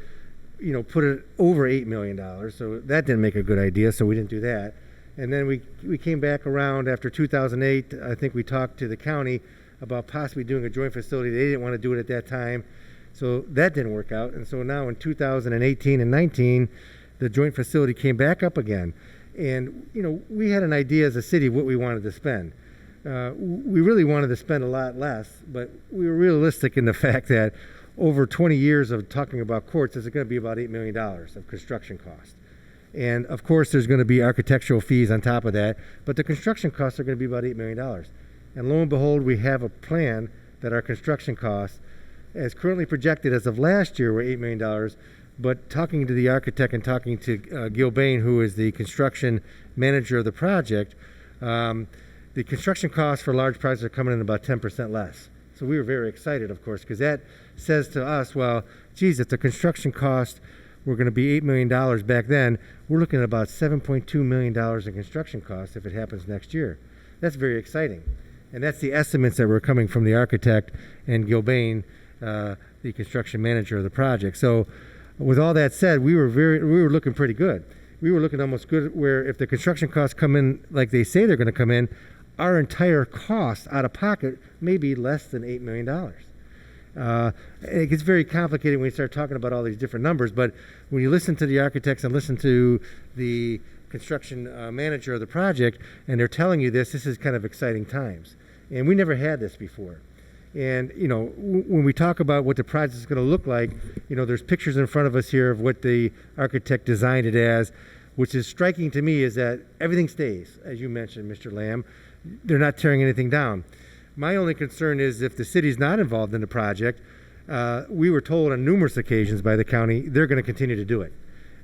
Speaker 1: put it over $8 million. So that didn't make a good idea, so we didn't do that. And then we came back around after 2008. I think we talked to the county about possibly doing a joint facility. They didn't want to do it at that time, so that didn't work out. And so now in 2018 and 19, the joint facility came back up again. And, we had an idea as a city what we wanted to spend. We really wanted to spend a lot less, but we were realistic in the fact that over 20 years of talking about courts, it's going to be about $8 million of construction cost. And of course, there's going to be architectural fees on top of that, but the construction costs are going to be about $8 million. And lo and behold, we have a plan that our construction costs, as currently projected as of last year, were $8 million. But talking to the architect and talking to Gil Bain, who is the construction manager of the project, the construction costs for large projects are coming in about 10% less. So we were very excited, of course, because that says to us, well, geez, if the construction cost were going to be $8 million back then, we're looking at about $7.2 million in construction costs if it happens next year. That's very exciting. And that's the estimates that were coming from the architect and Gil Bain, the construction manager of the project. So with all that said, we were looking pretty good. We were looking almost good, where if the construction costs come in like they say they're going to come in, our entire cost out of pocket may be less than $8 million. It gets very complicated when you start talking about all these different numbers, but when you listen to the architects and listen to the construction manager of the project, and they're telling you this is kind of exciting times. And we never had this before. And, when we talk about what the project is going to look like, there's pictures in front of us here of what the architect designed it as, which is striking to me is that everything stays, as you mentioned, Mr. Lamb. They're not tearing anything down. My only concern is if the city's not involved in the project, we were told on numerous occasions by the county, they're going to continue to do it.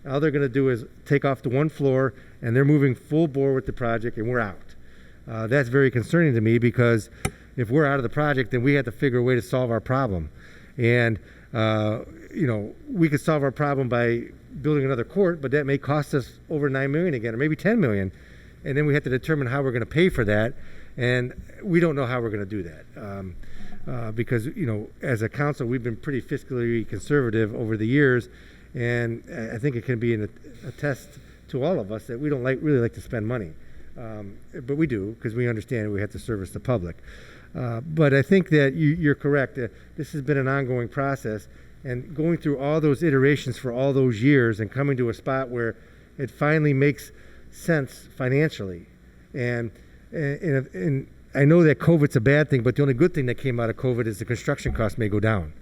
Speaker 1: All they're going to do is take off the one floor, and they're moving full bore with the project, and we're out. That's very concerning to me, because if we're out of the project, then we have to figure a way to solve our problem. And, we could solve our problem by building another court, but that may cost us over $9 million again, or maybe $10 million. And then we have to determine how we're going to pay for that. And we don't know how we're going to do that. Because, as a council, we've been pretty fiscally conservative over the years. And I think it can be a test to all of us that we don't really like to spend money. But we do, because we understand we have to service the public. But I think that you're correct. This has been an ongoing process. And going through all those iterations for all those years and coming to a spot where it finally makes sense financially. And I know that COVID's a bad thing, but the only good thing that came out of COVID is the construction costs may go down,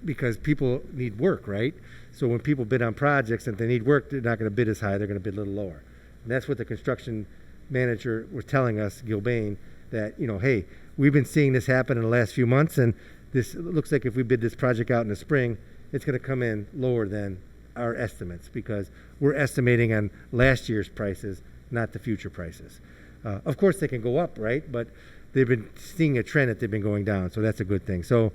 Speaker 1: because people need work, right? So when people bid on projects and they need work, they're not going to bid as high, they're going to bid a little lower. And that's what the construction manager was telling us, Gil Bain, that, hey, we've been seeing this happen in the last few months, and this looks like if we bid this project out in the spring, it's going to come in lower than our estimates, because we're estimating on last year's prices, not the future prices. Of course, they can go up, right? But they've been seeing a trend that they've been going down, so that's a good thing. So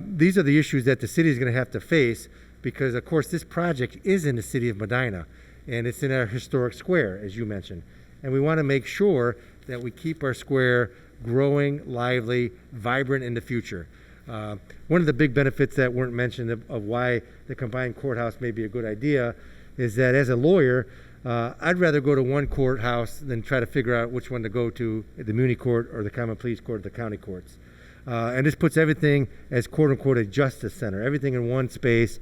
Speaker 1: these are the issues that the city is going to have to face, because, of course, this project is in the city of Medina, and it's in our historic square, as you mentioned. And we want to make sure that we keep our square growing, lively, vibrant in the future. One of the big benefits that weren't mentioned of why the combined courthouse may be a good idea is that as a lawyer, I'd rather go to one courthouse than try to figure out which one to go to, the Muni Court or the Common Pleas Court or the county courts. And this puts everything as quote-unquote a justice center, everything in one space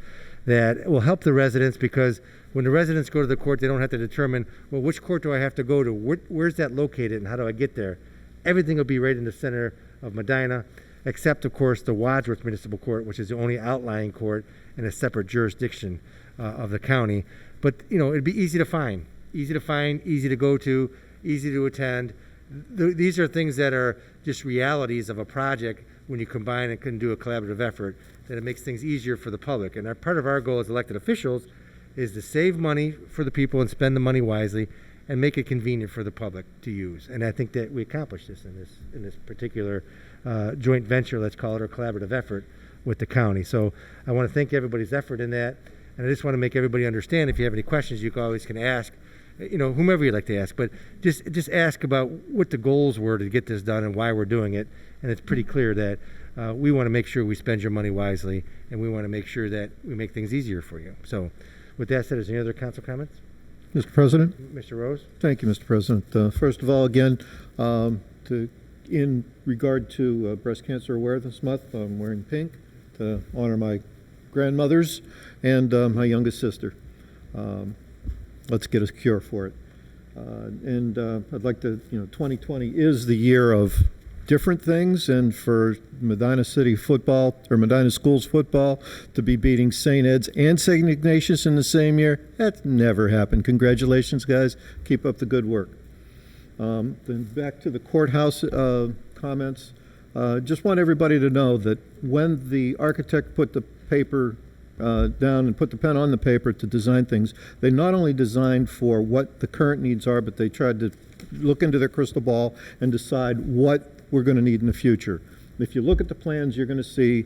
Speaker 1: that will help the residents, because when the residents go to the court, they don't have to determine, well, which court do I have to go to? Where's that located and how do I get there? Everything will be right in the center of Medina, except, of course, the Wadsworth Municipal Court, which is the only outlying court in a separate jurisdiction of the county. But, you know, it'd be easy to find, easy to go to, easy to attend. These are things that are just realities of a project when you combine and can do a collaborative effort, that it makes things easier for the public. And part of our goal as elected officials is to save money for the people and spend the money wisely and make it convenient for the public to use. And I think that we accomplished this in this particular joint venture, let's call it, or collaborative effort with the county. So I want to thank everybody's effort in that. And I just want to make everybody understand, if you have any questions, you always can ask, you know, whomever you'd like to ask, but just ask about what the goals were to get this done and why we're doing it. And it's pretty clear that we want to make sure we spend your money wisely, and we want to make sure that we make things easier for you. So with that said, is there any other council comments?
Speaker 8: Mr. President?
Speaker 1: Mr. Rose?
Speaker 8: Thank you, Mr. President. First of all, again, in regard to Breast Cancer Awareness Month, I'm wearing pink to honor my grandmothers and my youngest sister. Let's get a cure for it. And I'd like to, 2020 is the year of different things, and for Medina City football, or Medina Schools football, to be beating St. Ed's and St. Ignatius in the same year, that's never happened. Congratulations, guys. Keep up the good work. Then back to the courthouse comments. Just want everybody to know that when the architect put the paper down and put the pen on the paper to design things, they not only designed for what the current needs are, but they tried to look into their crystal ball and decide what we're going to need in the future. If you look at the plans, you're going to see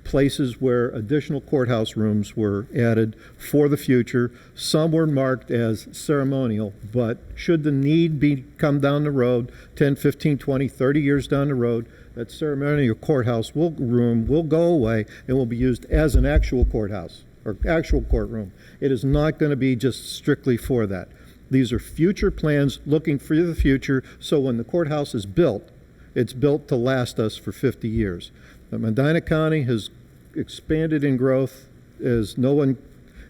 Speaker 8: places where additional courthouse rooms were added for the future. Some were marked as ceremonial, but should the need come down the road, 10, 15, 20, 30 years down the road, that ceremonial courthouse room will go away and will be used as an actual courthouse or actual courtroom. It is not going to be just strictly for that. These are future plans looking for the future, so when the courthouse is built, it's built to last us for 50 years. Medina County has expanded in growth as no one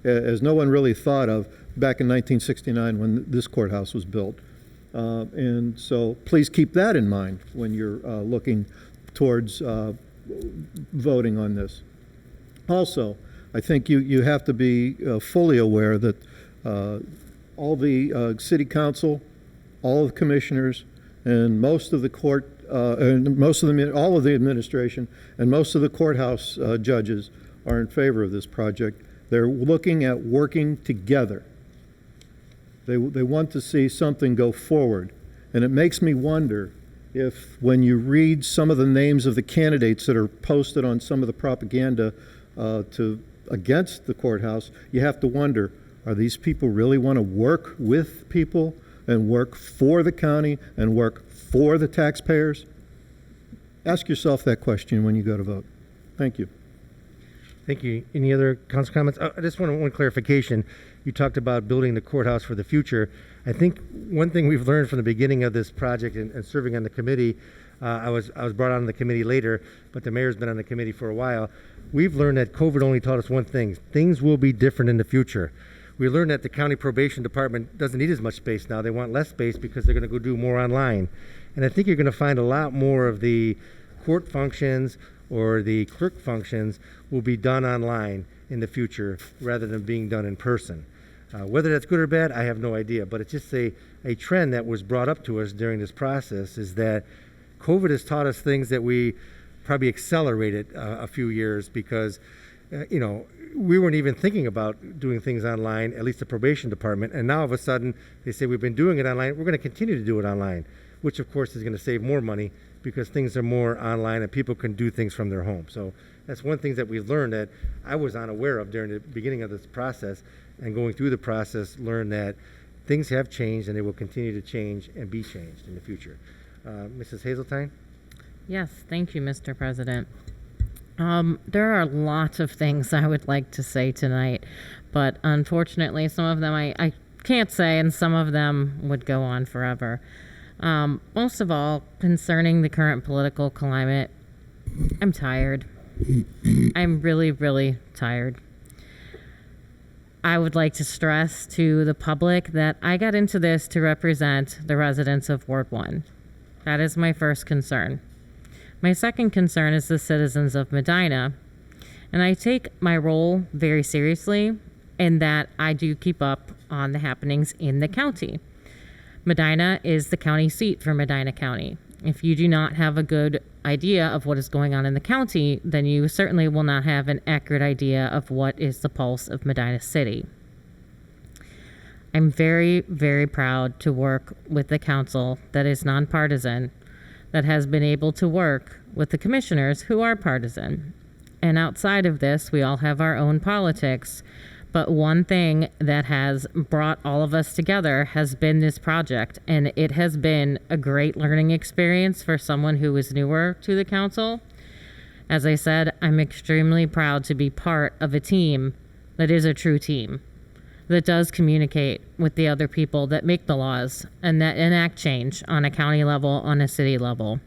Speaker 8: really thought of back in 1969 when this courthouse was built. And so please keep that in mind when you're looking towards voting on this. Also, I think you have to be fully aware that all the city council, all of the commissioners, and most of the court, all of the administration, and most of the courthouse judges are in favor of this project. They're looking at working together. They want to see something go forward. And it makes me wonder if, when you read some of the names of the candidates that are posted on some of the propaganda against the courthouse, you have to wonder, are these people really want to work with people and work for the county and work for the taxpayers? Ask yourself that question when you go to vote. Thank you.
Speaker 1: Thank you. Any other council comments? I just want one clarification. You talked about building the courthouse for the future. I think one thing we've learned from the beginning of this project and serving on the committee, I was brought on the committee later, but the mayor's been on the committee for a while. We've learned that COVID only taught us one thing: things will be different in the future. We learned that the county probation department doesn't need as much space now. They want less space because they're going to go do more online. And I think you're going to find a lot more of the court functions or the clerk functions will be done online in the future rather than being done in person. Whether that's good or bad, I have no idea. But it's just a trend that was brought up to us during this process, is that COVID has taught us things that we probably accelerated a few years, because we weren't even thinking about doing things online, at least the probation department. And now all of a sudden they say we've been doing it online. We're going to continue to do it online, which of course is going to save more money because things are more online and people can do things from their home. So that's one thing that we've learned that I was unaware of during the beginning of this process, and going through the process learned that things have changed and they will continue to change and be changed in the future. Mrs. Hazeltine?
Speaker 6: Yes, thank you, Mr. President. There are lots of things I would like to say tonight, but unfortunately some of them I can't say, and some of them would go on forever. Most of all, concerning the current political climate, I'm tired. I'm really, really tired. I would like to stress to the public that I got into this to represent the residents of Ward 1. That is my first concern. My second concern is the citizens of Medina, and I take my role very seriously in that I do keep up on the happenings in the county. Medina is the county seat for Medina County. If you do not have a good idea of what is going on in the county, then you certainly will not have an accurate idea of what is the pulse of Medina City. I'm very, very proud to work with the council that is nonpartisan, that has been able to work with the commissioners who are partisan. And outside of this, we all have our own politics. But one thing that has brought all of us together has been this project, and it has been a great learning experience for someone who is newer to the council. As I said, I'm extremely proud to be part of a team that is a true team, that does communicate with the other people that make the laws and that enact change on a county level, on a city level.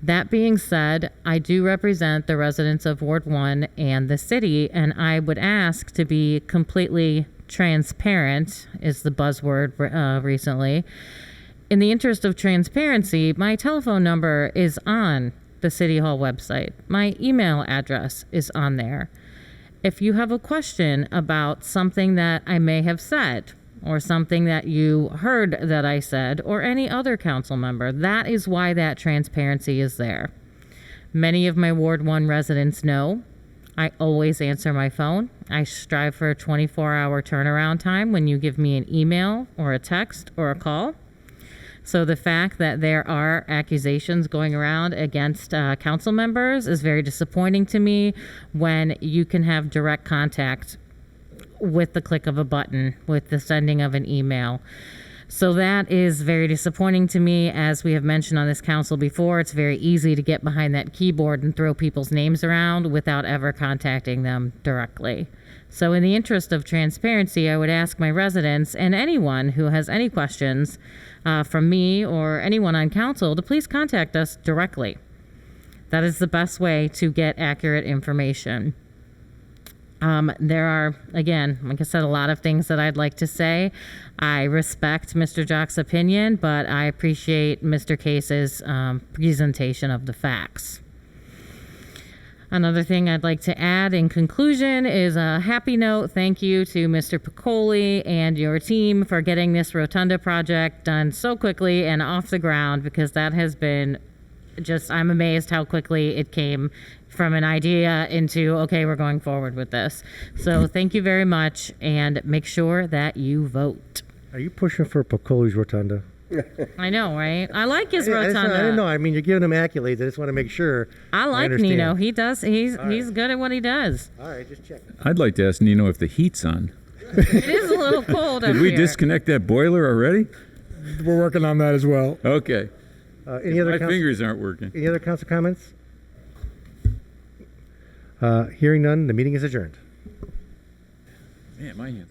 Speaker 6: That being said, I do represent the residents of Ward 1 and the city, and I would ask to be completely transparent, is the buzzword recently. In the interest of transparency, my telephone number is on the City Hall website. My email address is on there. If you have a question about something that I may have said, or something that you heard that I said, or any other council member, that is why that transparency is there. Many of my Ward 1 residents know I always answer my phone. I strive for a 24-hour turnaround time when you give me an email or a text or a call. So the fact that there are accusations going around against council members is very disappointing to me, when you can have direct contact with the click of a button, with the sending of an email. So that is very disappointing to me. As we have mentioned on this council before, it's very easy to get behind that keyboard and throw people's names around without ever contacting them directly. So in the interest of transparency, I would ask my residents and anyone who has any questions from me or anyone on council to please contact us directly. That is the best way to get accurate information. There are, again, like I said, a lot of things that I'd like to say. I respect Mr. Jock's opinion, but I appreciate Mr. Case's presentation of the facts. Another thing I'd like to add in conclusion is a happy note. Thank you to Mr. Piccoli and your team for getting this rotunda project done so quickly and off the ground, because that has been just, I'm amazed how quickly it came from an idea into, okay, we're going forward with this. So thank you very much, and make sure that you vote.
Speaker 1: Are you pushing for Piccoli's rotunda?
Speaker 6: I know, right? I like his
Speaker 1: I
Speaker 6: rotunda.
Speaker 1: didn't know. I mean, you're giving him accolades. I just want to make sure.
Speaker 6: I like
Speaker 1: understand.
Speaker 6: Nino. He does. He's good at what he does.
Speaker 1: All right, just check.
Speaker 4: I'd like to ask Nino if the heat's on.
Speaker 6: It is a little cold up
Speaker 4: Did we
Speaker 6: here.
Speaker 4: disconnect that boiler already?
Speaker 22: We're working on that as well.
Speaker 4: Okay.
Speaker 1: Any other
Speaker 4: My
Speaker 1: council-
Speaker 4: fingers aren't working.
Speaker 1: Any other council comments? Hearing none, the meeting is adjourned.
Speaker 4: Man, my hands.